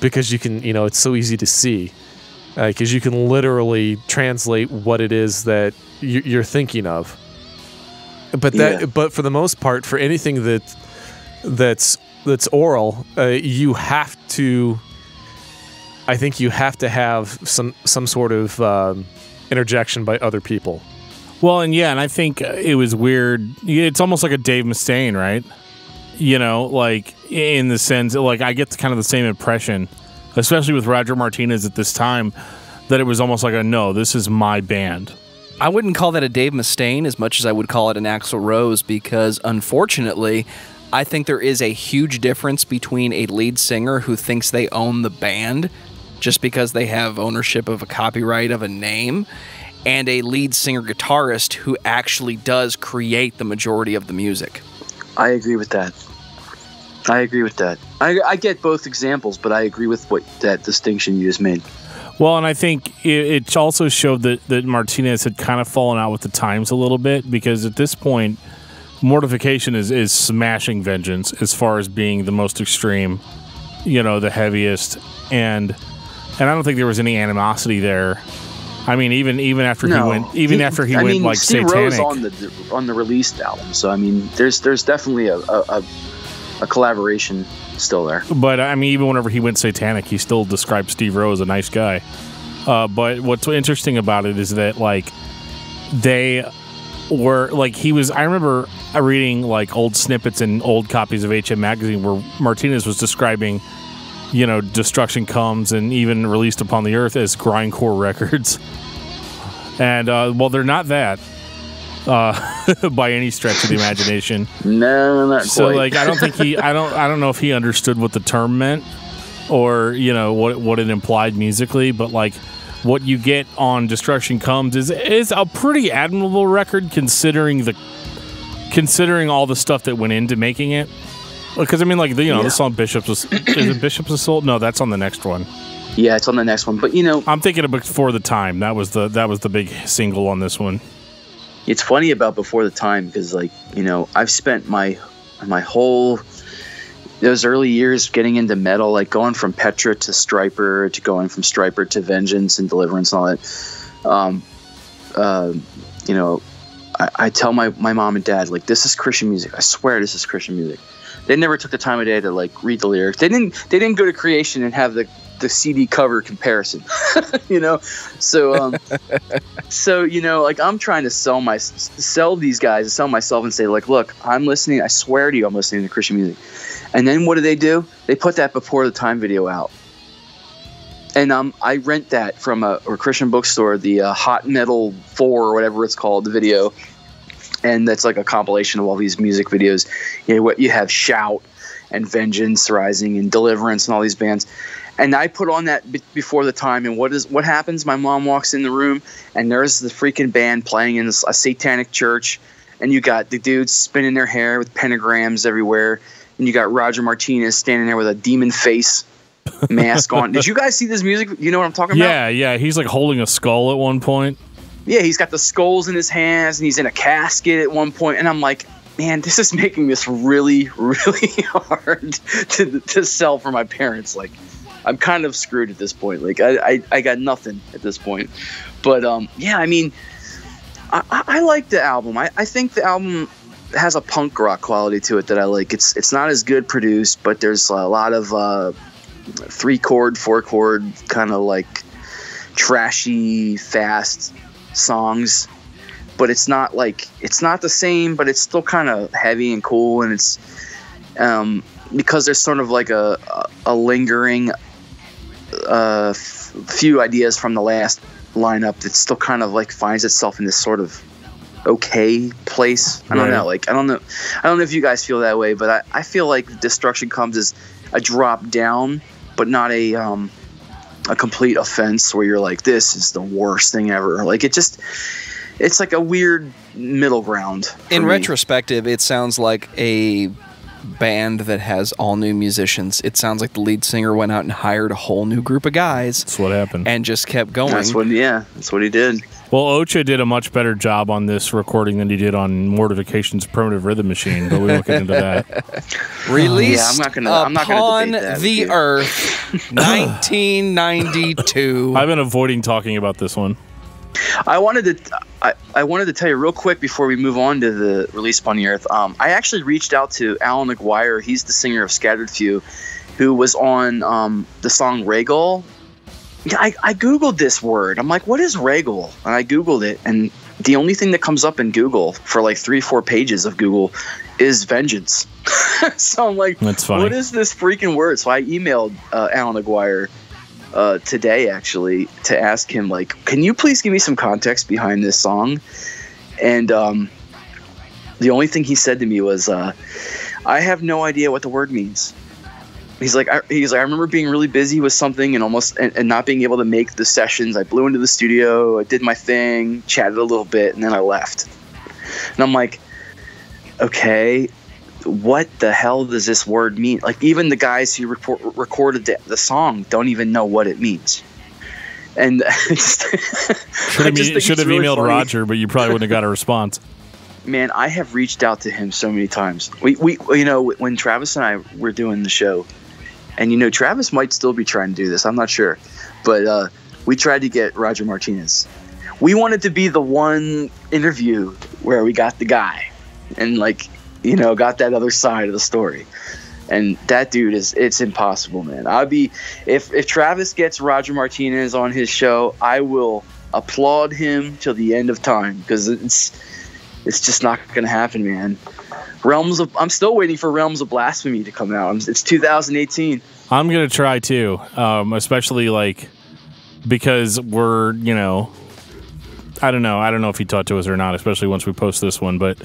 because you can it's so easy to see, because you can literally translate what it is that you're thinking of. But for the most part, for anything that's oral, you have to. I think you have to have some sort of interjection by other people. Well, and I think it was weird. It's almost like a Dave Mustaine, right? Like in the sense, like I get kind of the same impression, especially with Roger Martinez at this time, that it was almost like no, this is my band. I wouldn't call that a Dave Mustaine as much as I would call it an Axl Rose, because unfortunately, I think there is a huge difference between a lead singer who thinks they own the band just because they have ownership of a copyright of a name, and a lead singer-guitarist who actually does create the majority of the music. I agree with that. I get both examples, but I agree with that distinction you just made. Well, and I think it also showed that Martinez had kind of fallen out with the times a little bit, because at this point, Mortification is smashing Vengeance as far as being the most extreme, the heaviest, and I don't think there was any animosity there. Even after he went like Steve satanic Rose on the released album. So there's definitely a collaboration still there. But even whenever he went satanic, he still described Steve Rose as a nice guy. But what's interesting about it is that they were I remember reading old snippets and old copies of HM Magazine where Martinez was describing Destruction Comes and even Released Upon the Earth as grindcore records. And, they're not that by any stretch of the imagination. No, not so, quite. I don't think I don't know if he understood what the term meant or, what it implied musically, but, what you get on Destruction Comes is a pretty admirable record considering all the stuff that went into making it. Because the song Bishops is it Bishops of Soul? No, that's on the next one. Yeah, it's on the next one. But I'm thinking of Before the Time. That was the big single on this one. It's funny about Before the Time because I've spent my whole those early years getting into metal, going from Petra to Stryper, to going from Stryper to Vengeance and Deliverance and all that. I tell my mom and dad, this is Christian music. I swear this is Christian music. They never took the time of day to read the lyrics. They didn't go to Creation and have the CD cover comparison. So I'm trying to sell these guys, sell myself, and say look, I'm listening. I swear to you, I'm listening to Christian music. And then what do? They put that Before the Time video out, and I rent that from a Christian bookstore, the Hot Metal 4 or whatever it's called, the video. And that's a compilation of all these music videos. What you have Shout and Vengeance Rising and Deliverance and all these bands. And I put on that Before the Time, and what happens? My mom walks in the room, and there's the freaking band playing in a satanic church, and you got the dudes spinning their hair with pentagrams everywhere. and you got Roger Martinez standing there with a demon face mask on. Did you guys see this music? You know what I'm talking about? Yeah. He's like holding a skull at one point. Yeah, he's got the skulls in his hands, and he's in a casket at one point, and I'm like, man, this is making this really, really hard to sell for my parents. Like, I'm kind of screwed at this point. Like, I got nothing at this point. But, yeah, I mean, I like the album. I think the album has a punk rock quality to it that I like. It's not as good produced, but there's a lot of 3-chord, 4-chord kind of like trashy, fast songs. But it's not the same, but it's still kind of heavy and cool, and it's because there's sort of like a lingering few ideas from the last lineup that still kind of like finds itself in this sort of okay place. I don't know. Like, I don't know if you guys feel that way, but I feel like Destruction Comes as a drop down, but not a complete offense where you're like, this is the worst thing ever. Like, it's like a weird middle ground. In retrospective, it sounds like a band that has all new musicians. It sounds like the lead singer went out and hired a whole new group of guys. That's what happened. And just kept going. That's what he did. Well, Ocha did a much better job on this recording than he did on Mortification's Primitive Rhythm Machine, but we won't get into that. Released I'm not gonna upon debate that the Earth, 1992. I've been avoiding talking about this one. I wanted to tell you real quick before we move on to the Release Upon the Earth. I actually reached out to Alan McGuire. He's the singer of Scattered Few, who was on the song Regal. I Googled this word. I'm like, what is Regal? And I Googled it, and the only thing that comes up in Google for like 3-4 pages of Google is vengeance. So I'm like, that's funny. What is this freaking word? So I emailed Alan McGuire today, actually, to ask him, like, can you please give me some context behind this song? And the only thing he said to me was, I have no idea what the word means. He's like, I remember being really busy with something and not being able to make the sessions. I blew into the studio, I did my thing, chatted a little bit, and then I left. And I'm like, okay, what the hell does this word mean? Like, even the guys who recorded the song don't even know what it means. And should have really emailed funny. Roger, but you probably wouldn't have got a response. Man, I have reached out to him so many times. We when Travis and I were doing the show, and Travis might still be trying to do this, I'm not sure, but we tried to get Roger Martinez. We wanted to be the one interview where we got the guy and got that other side of the story. And that dude it's impossible, man. If Travis gets Roger Martinez on his show, I will applaud him till the end of time, because it's just not going to happen, man. I'm still waiting for Realms of Blasphemy to come out. It's 2018. I'm going to try too, especially because we're, I don't know if he talked to us or not, especially once we post this one, but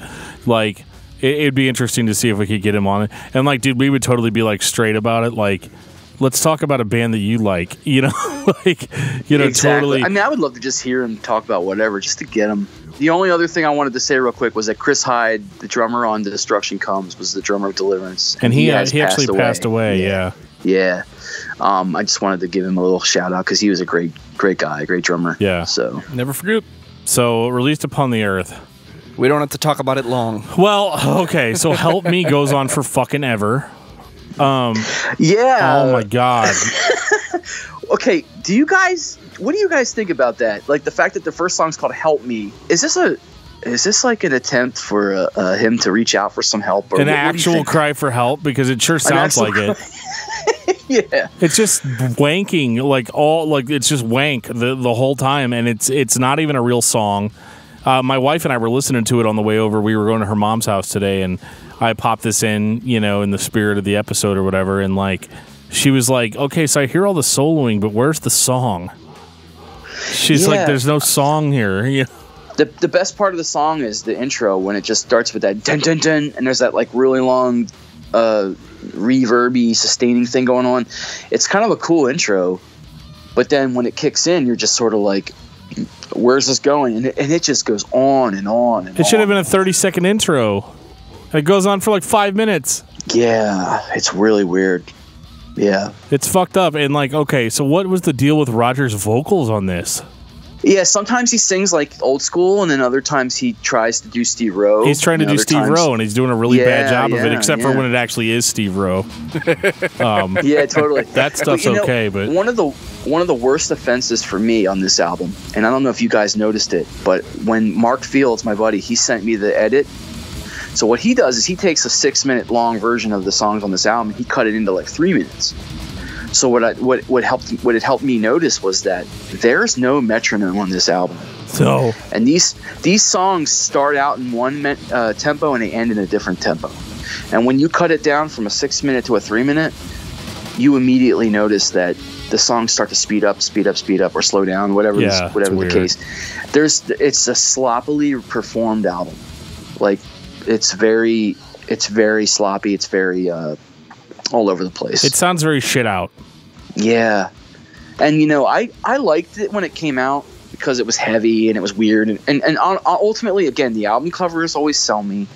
it'd be interesting to see if we could get him on it. And dude, we would totally be straight about it. Let's talk about a band that you like, Exactly. Totally. I mean, I would love to just hear him talk about whatever, just to get him. The only other thing I wanted to say real quick was that Chris Hyde, the drummer on Destruction Comes, was the drummer of Deliverance. And he actually passed away. Yeah. Yeah. I just wanted to give him a little shout out because he was a great guy, great drummer. Yeah. So never forget. So Released Upon the Earth. We don't have to talk about it long. Well, okay. So Help Me goes on for fucking ever. Yeah. Oh my God. Okay. What do you guys think about that? The fact that the first song's called Help Me. Is this an attempt for him to reach out for some help? Or an actual cry for help? Because it sure sounds like it. Yeah. It's just wanking, it's just wank the whole time, and it's not even a real song. My wife and I were listening to it on the way over. We were going to her mom's house today, and I popped this in, in the spirit of the episode or whatever, and she was like, okay, so I hear all the soloing, but where's the song? She's like, there's no song here. Yeah. The best part of the song is the intro, when it just starts with that dun dun dun, and there's that really long reverby sustaining thing going on. It's kind of a cool intro, but then when it kicks in, you're just sort of like, where's this going? And it just goes on and on and It should have been a 30-second intro. It goes on for 5 minutes. Yeah, it's really weird. Yeah. It's fucked up. And like, okay, so what was the deal with Roger's vocals on this? Yeah, sometimes he sings like old school, and then other times he tries to do Steve Rowe. He's trying to do Steve Rowe, and he's doing a really bad job of it, except for when it actually is Steve Rowe. Yeah, totally. That stuff's okay, but one of the worst offenses for me on this album, and I don't know if you guys noticed it, but when Mark Fields, my buddy, he sent me the edit. So what he does is he takes a 6-minute long version of the songs on this album, and he cut it into like 3 minutes. So what it helped me notice was that there's no metronome on this album. So, and these songs start out in one tempo and they end in a different tempo. And when you cut it down from a 6-minute to a 3-minute, you immediately notice that the songs start to speed up, or slow down, whatever the case. It's a sloppily performed album. Like it's very sloppy. It's very all over the place. It sounds very shit out. Yeah. And, I liked it when it came out because it was heavy and it was weird. And ultimately, again, the album covers always sell me.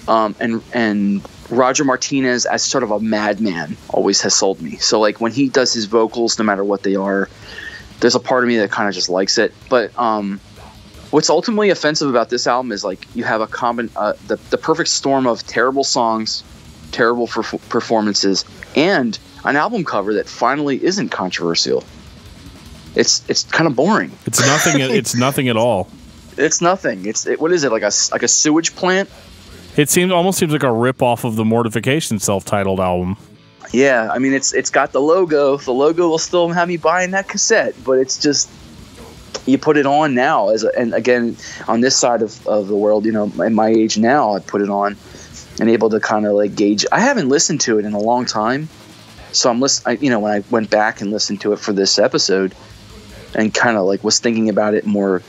And Roger Martinez as sort of a madman always has sold me. So, like, when he does his vocals, no matter what they are, there's a part of me that kind of just likes it. But what's ultimately offensive about this album is, like, you have the perfect storm of terrible songs, terrible performances, and an album cover that finally isn't controversial. It's kind of boring. It's nothing. It's nothing at all. It's nothing. What is it, like a sewage plant? It almost seems like a rip off of the Mortification self-titled album. Yeah, I mean it's got the logo. The logo will still have me buying that cassette, but it's just you put it on now and again on this side of the world, at my age now, I put it on and able to kind of like gauge. I haven't listened to it in a long time, so when I went back and listened to it for this episode, and kind of like was thinking about it more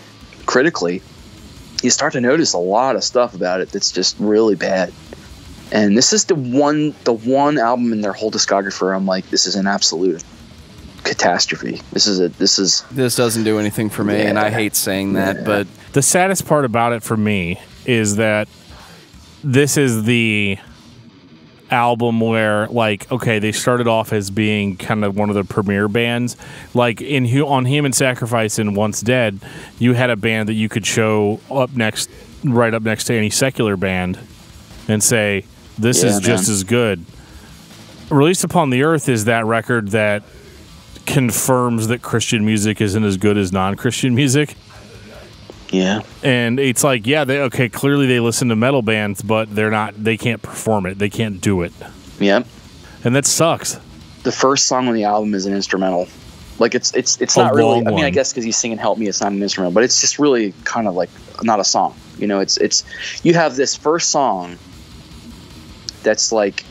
critically, you start to notice a lot of stuff about it that's just really bad. And this is the one album in their whole discography where I'm like, this is an absolute catastrophe. This doesn't do anything for me, and I hate saying that. But the saddest part about it for me is that this is the album where, like, okay, they started off as being kind of one of the premier bands. Like on Human Sacrifice and Once Dead, you had a band that you could show right up next to any secular band and say, this is just as good. Released Upon the Earth is that record that confirms that Christian music isn't as good as non-Christian music. Yeah. And it's like, clearly they listen to metal bands, but they can't perform it. They can't do it. Yeah. And that sucks. The first song on the album is an instrumental. Like it's not really, I mean, I guess because he's singing Help Me, it's not an instrumental, but it's just really kind of like not a song. It's you have this first song that's like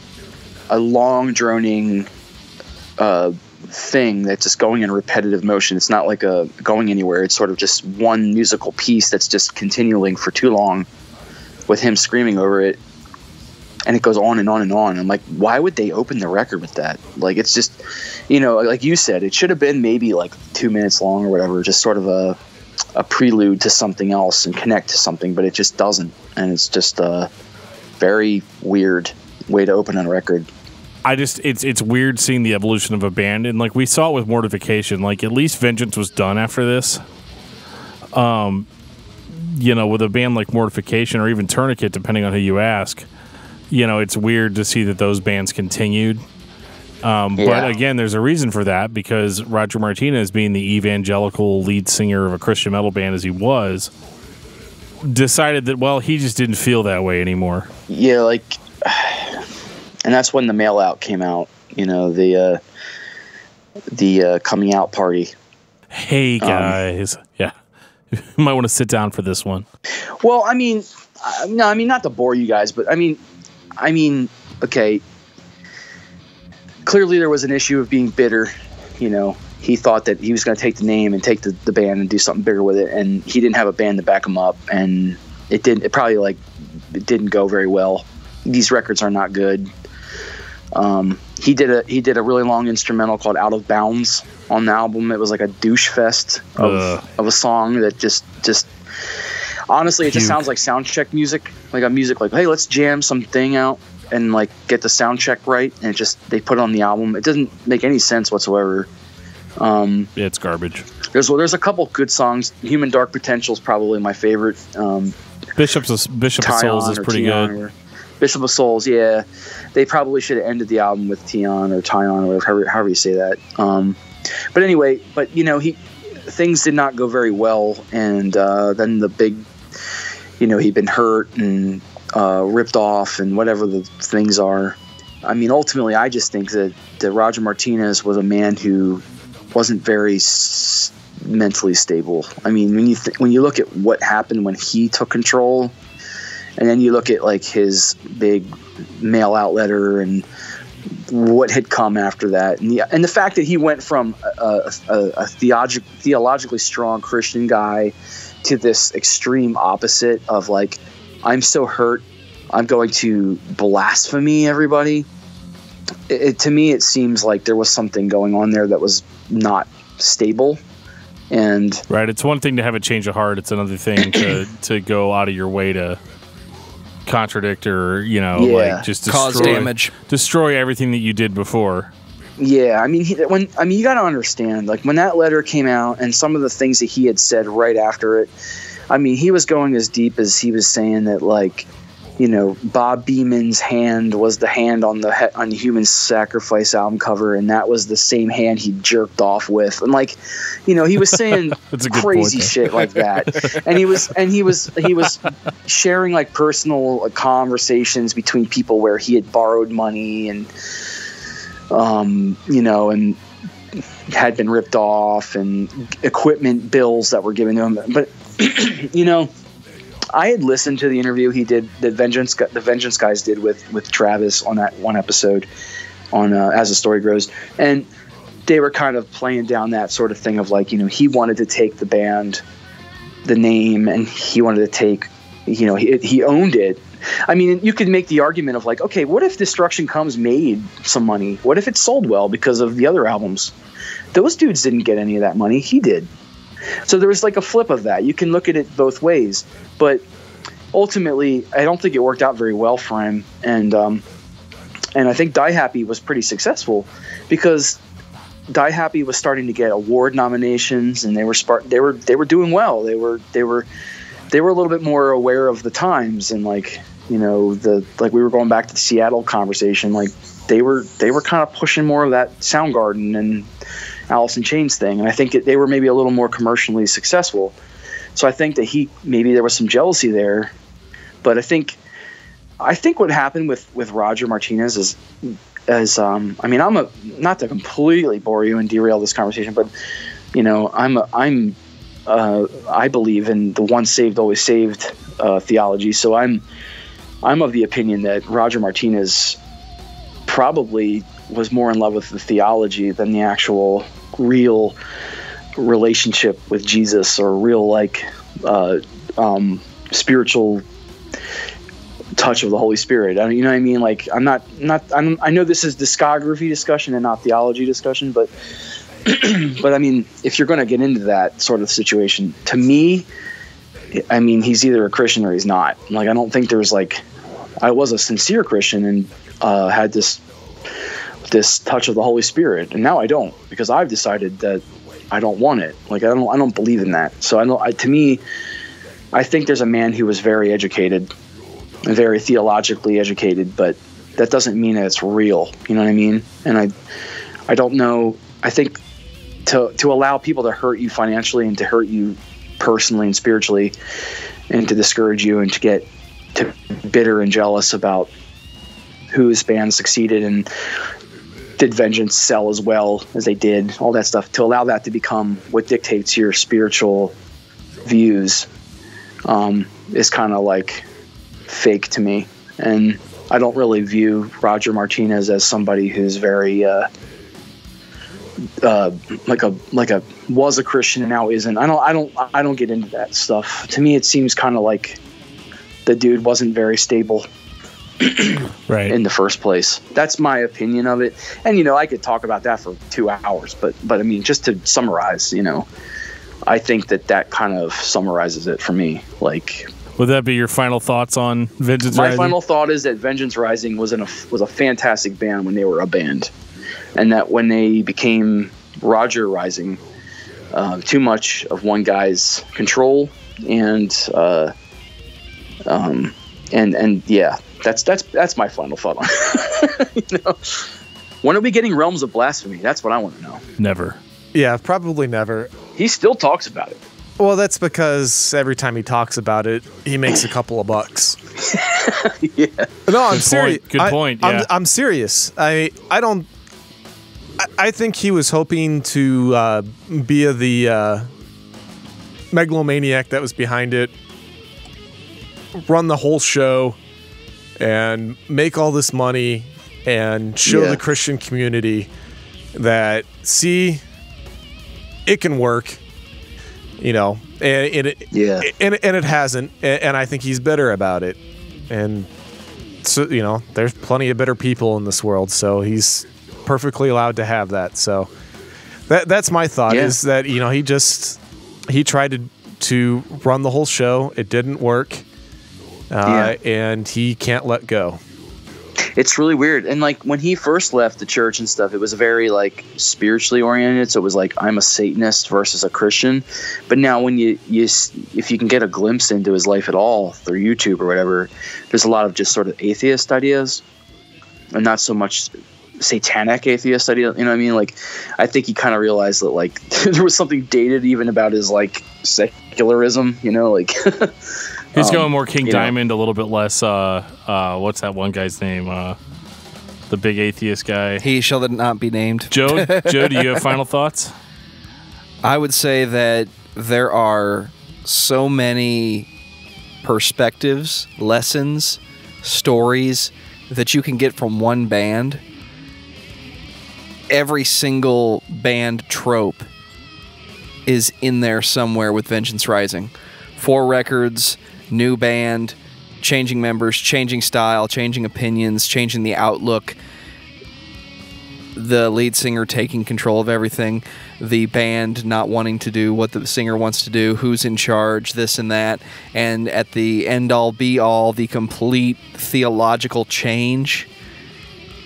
a long droning thing that's just going in repetitive motion. It's not like going anywhere. It's sort of just one musical piece that's just continuing for too long with him screaming over it, and it goes on and on and on. I'm like, why would they open the record with that? Like, it's just, like you said, it should have been maybe like 2 minutes long or whatever, just sort of a prelude to something else and connect to something, but it just doesn't. And it's just a very weird way to open a record. It's weird seeing the evolution of a band, and like we saw it with Mortification. Like, at least Vengeance was done after this. With a band like Mortification or even Tourniquet, depending on who you ask, it's weird to see that those bands continued. But again, there's a reason for that, because Roger Martinez, being the evangelical lead singer of a Christian metal band as he was, decided that, well, he just didn't feel that way anymore. Yeah, like. And that's when the Mail Out came out, the coming out party. Hey, guys. You might want to sit down for this one. Well, I mean, not to bore you guys, but I mean, okay. Clearly there was an issue of being bitter. He thought that he was going to take the name and take the band and do something bigger with it. And he didn't have a band to back him up. And it didn't go very well. These records are not good. He did a really long instrumental called Out of Bounds on the album. It was like a douche fest of a song that just honestly, it just sounds like sound check music, like a music like, hey, let's jam something out. and like get the sound check right, and they put it on the album. It doesn't make any sense whatsoever. It's garbage. There's a couple good songs. Human Dark Potential is probably my favorite. Bishop of Souls is pretty good. Bishop of Souls, yeah. They probably should have ended the album with Tion or Tion or however you say that. But anyway, things did not go very well, and then the big, he'd been hurt and ripped off and whatever the things are. I mean, ultimately, I just think that Roger Martinez was a man who wasn't very mentally stable. I mean, when you look at what happened when he took control, and then you look at like his big mail out letter and what had come after that, and the fact that he went from a theologically strong Christian guy to this extreme opposite of like, I'm so hurt, I'm going to blaspheme everybody. To me, it seems like there was something going on there that was not stable. And right, it's one thing to have a change of heart. It's another thing to go out of your way to contradict or like just cause damage, destroy everything that you did before. Yeah, I mean, you got to understand, like when that letter came out and some of the things that he had said right after it. I mean, he was going as deep as he was saying that, like, Bob Beeman's hand was the hand on the Human Sacrifice album cover, and that was the same hand he jerked off with, and like, he was saying crazy shit like that, and he was sharing like personal conversations between people where he had borrowed money and and had been ripped off, and equipment bills that were given to him, but I had listened to the interview he did that the Vengeance guys did with Travis on that one episode on As the Story Grows, and they were kind of playing down that sort of thing of like, he wanted to take the band, the name, and he wanted to take, he owned it. I mean, you could make the argument of like, okay, what if Destruction Comes made some money? What if it sold well because of the other albums? Those dudes didn't get any of that money. He did. So there was like a flip of that. You can look at it both ways, but ultimately, I don't think it worked out very well for him. And I think Die Happy was pretty successful because Die Happy was starting to get award nominations, and they were doing well. They were a little bit more aware of the times, and like, we were going back to the Seattle conversation. Like they were kind of pushing more of that Soundgarden and Alice in Chains thing, and I think they were maybe a little more commercially successful. So I think that maybe there was some jealousy there, but I think what happened with Roger Martinez is I mean, not to completely bore you and derail this conversation, but I believe in the once saved always saved theology. So I'm of the opinion that Roger Martinez probably was more in love with the theology than the actual real relationship with Jesus, or real like spiritual touch of the Holy Spirit. You know what I mean? Like I know this is discography discussion and not theology discussion, but I mean, if you're going to get into that sort of situation, to me, I mean, he's either a Christian or he's not. Like, I don't think there's like, I was a sincere Christian and had this touch of the Holy Spirit, and now I don't, because I've decided that I don't want it. Like, I don't believe in that. So to me, I think there's a man who was very educated, very theologically educated, but that doesn't mean that it's real. You know what I mean? And I don't know. I think to allow people to hurt you financially and to hurt you personally and spiritually, and to discourage you and to get bitter and jealous about whose band succeeded and did Vengeance sell as well as they did, all that stuff, to allow that to become what dictates your spiritual views is kind of like fake to me. And I don't really view Roger Martinez as somebody who's very was a Christian and now isn't. I don't get into that stuff. To me, it seems kind of like the dude wasn't very stable right in the first place. That's my opinion of it. And I could talk about that for 2 hours, but I mean, just to summarize, I think that kind of summarizes it for me. Like, Would that be your final thoughts on Vengeance My Rising? final thought is that Vengeance Rising was a fantastic band when they were a band, and that when they became Roger Rising, too much of one guy's control, and yeah, that's my final thought on it. You know? When are we getting Realms of Blasphemy? That's what I want to know. Never. Yeah, probably never. He still talks about it. Well, that's because every time he talks about it, he makes a couple of bucks. Yeah. No, I'm serious. Good point. Yeah. I'm serious. I think he was hoping to be the megalomaniac that was behind it, run the whole show, and make all this money and show the Christian community that, see, it can work. You know, and it hasn't, and I think he's bitter about it. And so, you know, there's plenty of bitter people in this world, so he's perfectly allowed to have that. So that's my thought, is that, you know, he tried to run the whole show. It didn't work, and he can't let go. It's really weird. And like when he first left the church and stuff, it was very like spiritually oriented. So it was like, I'm a Satanist versus a Christian. But now when if you can get a glimpse into his life at all through YouTube or whatever, there's a lot of just sort of atheist ideas and not so much satanic atheist idea. You know what I mean? Like, I think he kind of realized that like there was something dated even about his like secularism, you know, like he's going more King Diamond, a little bit less. What's that one guy's name? The big atheist guy. He shall not be named. Joe, do you have final thoughts? I would say that there are so many perspectives, lessons, stories that you can get from one band. Every single band trope is in there somewhere with Vengeance Rising. 4 records, new band, changing members, changing style, changing opinions, changing the outlook, the lead singer taking control of everything, the band not wanting to do what the singer wants to do, who's in charge, this and that, and at the end-all, be-all, the complete theological change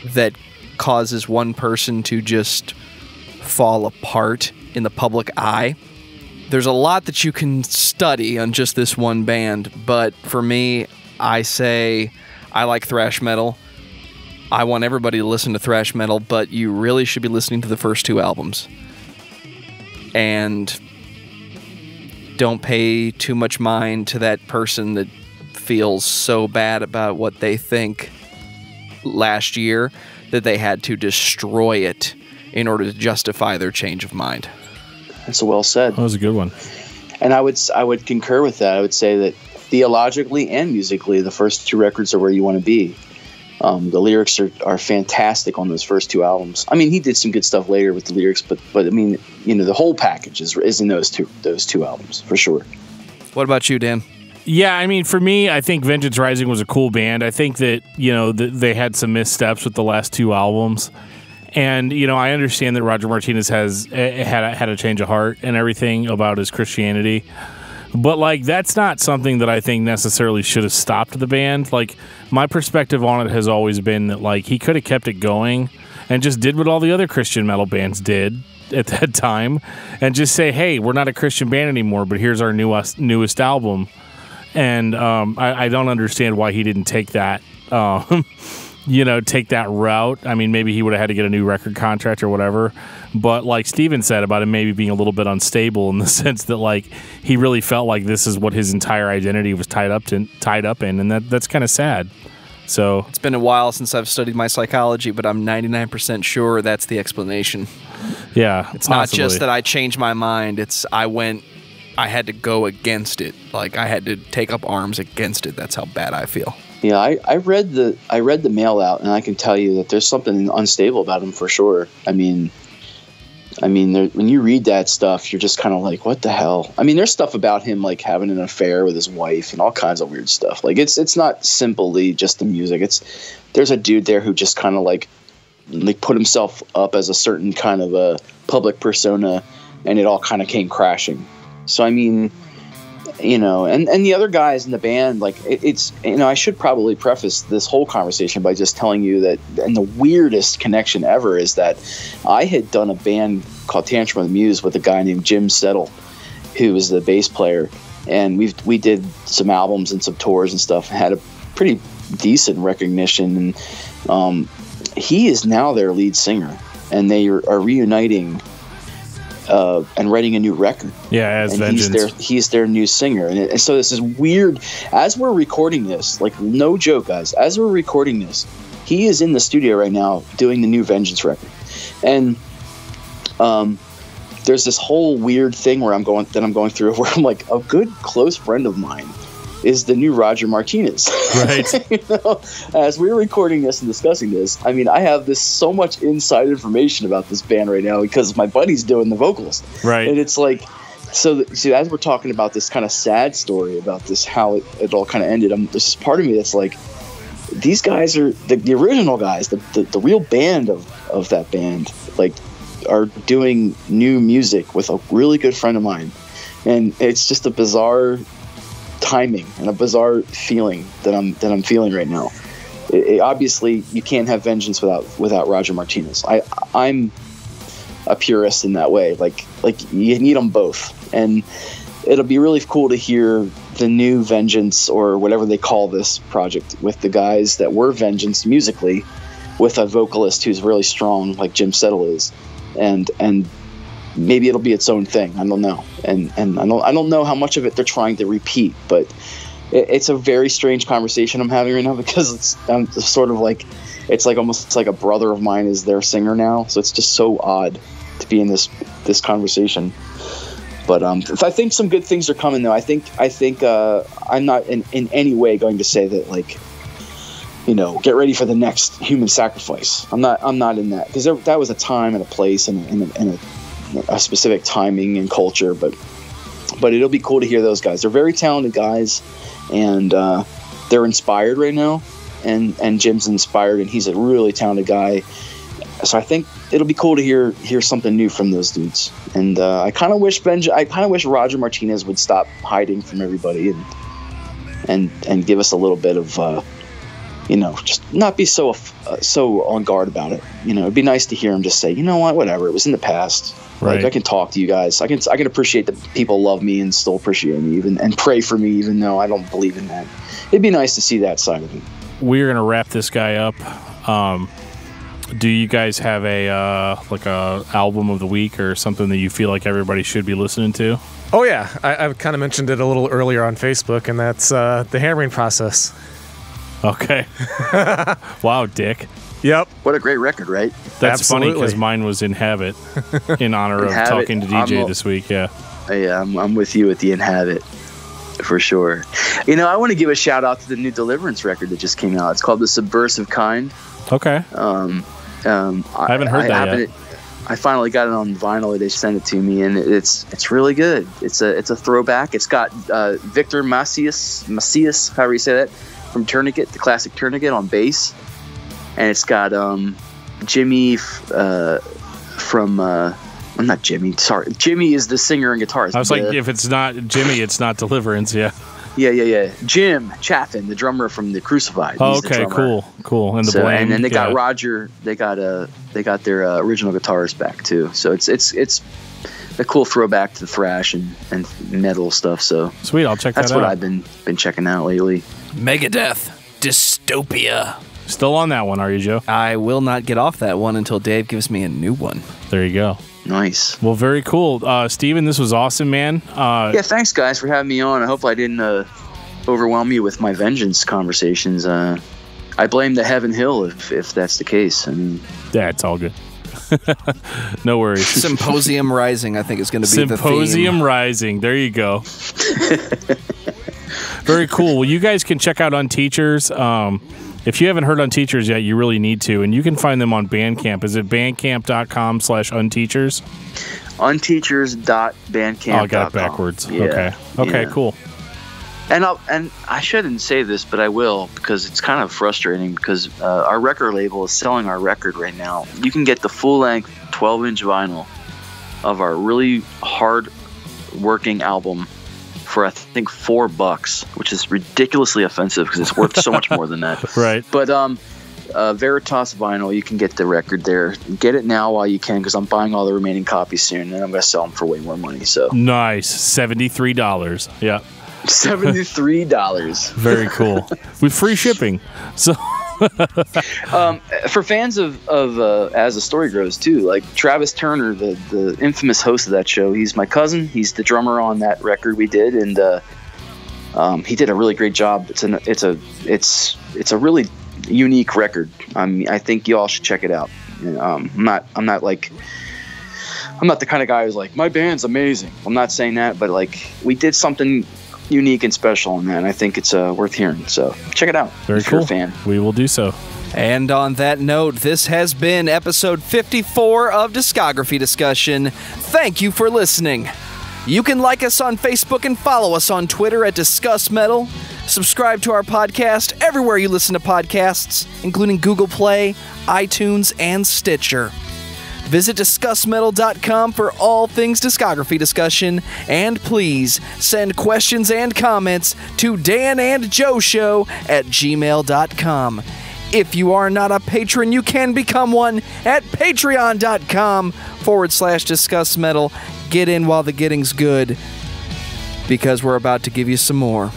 that causes one person to just fall apart in the public eye. There's a lot that you can study on just this one band, but for me, I say I like thrash metal. I want everybody to listen to thrash metal, but you really should be listening to the first 2 albums. And don't pay too much mind to that person that feels so bad about what they think last year that they had to destroy it in order to justify their change of mind. That's well said. That was a good one. And I would concur with that. I would say that theologically and musically, the first 2 records are where you want to be. The lyrics are fantastic on those first 2 albums. I mean, he did some good stuff later with the lyrics, but I mean, you know, the whole package is in those two albums for sure. What about you, Dan? Yeah, I mean, for me, I think Vengeance Rising was a cool band. I think that, you know, they had some missteps with the last 2 albums. And, you know, I understand that Roger Martinez had a change of heart and everything about his Christianity. But, like, that's not something that I think necessarily should have stopped the band. Like, my perspective on it has always been that, like, he could have kept it going and just did what all the other Christian metal bands did at that time and just say, hey, we're not a Christian band anymore, but here's our newest album. And I don't understand why he didn't take that, take that route. I mean, maybe he would have had to get a new record contract or whatever. But like Steven said about him maybe being a little bit unstable in the sense that like he really felt like this is what his entire identity was tied up in, and that's kind of sad. So it's been a while since I've studied my psychology, but I'm 99% sure that's the explanation. Yeah, it's possibly. Not just that I changed my mind. It's I had to go against it. Like I had to take up arms against it. That's how bad I feel. Yeah, I read the mail out, and I can tell you that there's something unstable about him for sure. I mean, when you read that stuff, you're just kind of like, what the hell? I mean, there's stuff about him like having an affair with his wife and all kinds of weird stuff. Like it's not simply just the music. There's a dude there who just kind of like put himself up as a certain kind of a public persona, and it all kind of came crashing. So I mean, and the other guys in the band, like it's I should probably preface this whole conversation by just telling you that, and the weirdest connection ever is that I had done a band called Tantrum of the Muse with a guy named Jim Settle, who was the bass player, and we did some albums and some tours and stuff, and had a pretty decent recognition, and he is now their lead singer, and they are reuniting and writing a new record. Yeah, as and Vengeance. He's their new singer, and so this is weird. As we're recording this, like no joke, guys, as we're recording this, he is in the studio right now doing the new Vengeance record, and there's this whole weird thing where I'm going through where I'm like, a good close friend of mine is the new Roger Martinez. Right. As we're recording this and discussing this, I mean, I have so much inside information about this band right now because my buddy's doing the vocals. Right. And it's like, so as we're talking about this kind of sad story about this, how it all kind of ended, there's this part of me that's like, these guys are the original guys, the real band of that band, like, are doing new music with a really good friend of mine. And it's just a bizarre timing and a bizarre feeling that I'm feeling right now. Obviously, you can't have Vengeance without Roger Martinez. I'm a purist in that way. Like you need them both, and it'll be really cool to hear the new Vengeance, or whatever they call this project, with the guys that were Vengeance musically, with a vocalist who's really strong, like Jim Settle is, and maybe it'll be its own thing. I don't know, and I don't know how much of it they're trying to repeat, but it's a very strange conversation I'm having right now, because I'm sort of like, it's like almost like a brother of mine is their singer now, so it's just so odd to be in this conversation. But I think some good things are coming, though. I think I'm not in any way going to say that, like, get ready for the next Human Sacrifice. I'm not in that, because that was a time and a place and a specific timing and culture. But it'll be cool to hear those guys. They're very talented guys, and they're inspired right now. And Jim's inspired, and he's a really talented guy. So I think it'll be cool to hear something new from those dudes. And I kind of wish Roger Martinez would stop hiding from everybody and give us a little bit of just not be so on guard about it. It'd be nice to hear him just say, you know what, whatever, it was in the past. Right. Like, I can talk to you guys. I can appreciate that people love me and still appreciate me, and pray for me, even though I don't believe in that. It'd be nice to see that side of him. We're gonna wrap this guy up. Do you guys have a album of the week or something that you feel like everybody should be listening to? Oh yeah, I kind of mentioned it a little earlier on Facebook, and that's The Hammering Process. Okay. Wow, Dick. Yep. What a great record, right? That's Absolutely. funny, because mine was Inhabit, in honor of talking to DJ this week. Yeah. Yeah, I'm with you at the Inhabit, for sure. I want to give a shout out to the new Deliverance record that just came out. It's called The Subversive Kind. Okay. I haven't heard that yet. I finally got it on vinyl. They sent it to me, and it's really good. It's a throwback. It's got Victor Macias, however you say that, from Tourniquet, the classic Tourniquet, on bass, and it's got Jimmy from I'm not Jimmy. Sorry, Jimmy is the singer and guitarist. I was like, if it's not Jimmy, it's not Deliverance. Yeah. Yeah. Jim Chaffin, the drummer from the Crucified. Oh, okay, cool. And the Blame. And then they got Roger. They got their original guitarist back too. So it's a cool throwback to thrash and metal stuff. So sweet, I'll check that out. That's what I've been checking out lately. Megadeth, Dystopia. Still on that one, are you, Joe? I will not get off that one until Dave gives me a new one. There you go. Nice. Well, very cool. Steven, this was awesome, man. Yeah, thanks, guys, for having me on. I hope I didn't overwhelm you with my Vengeance conversations. I blame the Heaven Hill if that's the case. I mean, yeah, it's all good. No worries. Symposium Rising, I think, is going to be the theme. Symposium Rising. There you go. Very cool. Well, you guys can check out Unteachers. If you haven't heard Unteachers yet, you really need to. And you can find them on Bandcamp. Is it bandcamp.com/unteachers? Unteachers.bandcamp.com. Oh, I got it backwards. Yeah. Okay, cool. And I shouldn't say this, but I will, because it's kind of frustrating, because our record label is selling our record right now. You can get the full-length 12-inch vinyl of our really hard-working album for I think $4, which is ridiculously offensive because it's worth so much more than that. Right. But Veritas vinyl, you can get the record there. Get it now while you can, because I'm buying all the remaining copies soon, and I'm going to sell them for way more money. So nice, $73. Yeah, $73. Very cool with free shipping. So. For fans of As the Story Grows too, like Travis Turner, the infamous host of that show, he's my cousin. He's the drummer on that record we did, and he did a really great job. It's a really unique record. I think you all should check it out. I'm not the kind of guy who's like, my band's amazing. I'm not saying that, but like, we did something unique and special in that, and I think it's worth hearing. So check it out. Very if cool. You're a fan. We will do so. And on that note, this has been episode 54 of Discography Discussion. Thank you for listening. You can like us on Facebook and follow us on Twitter at discussmetal. Subscribe to our podcast everywhere you listen to podcasts, including Google Play, iTunes, and Stitcher. Visit discussmetal.com for all things discography discussion, and please send questions and comments to danandjoeshow@gmail.com. If you are not a patron, you can become one at patreon.com/discussmetal. Get in while the getting's good, because we're about to give you some more.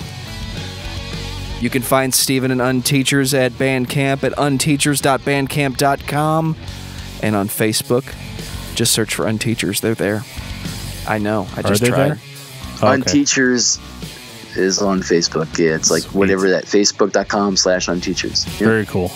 You can find Steven and Unteachers at Bandcamp at unteachers.bandcamp.com. And on Facebook, just search for Unteachers. They're there. I know. I just tried. There? Oh, okay. Unteachers is on Facebook. Yeah, it's like whatever that facebook.com/unteachers. Yeah. Very cool.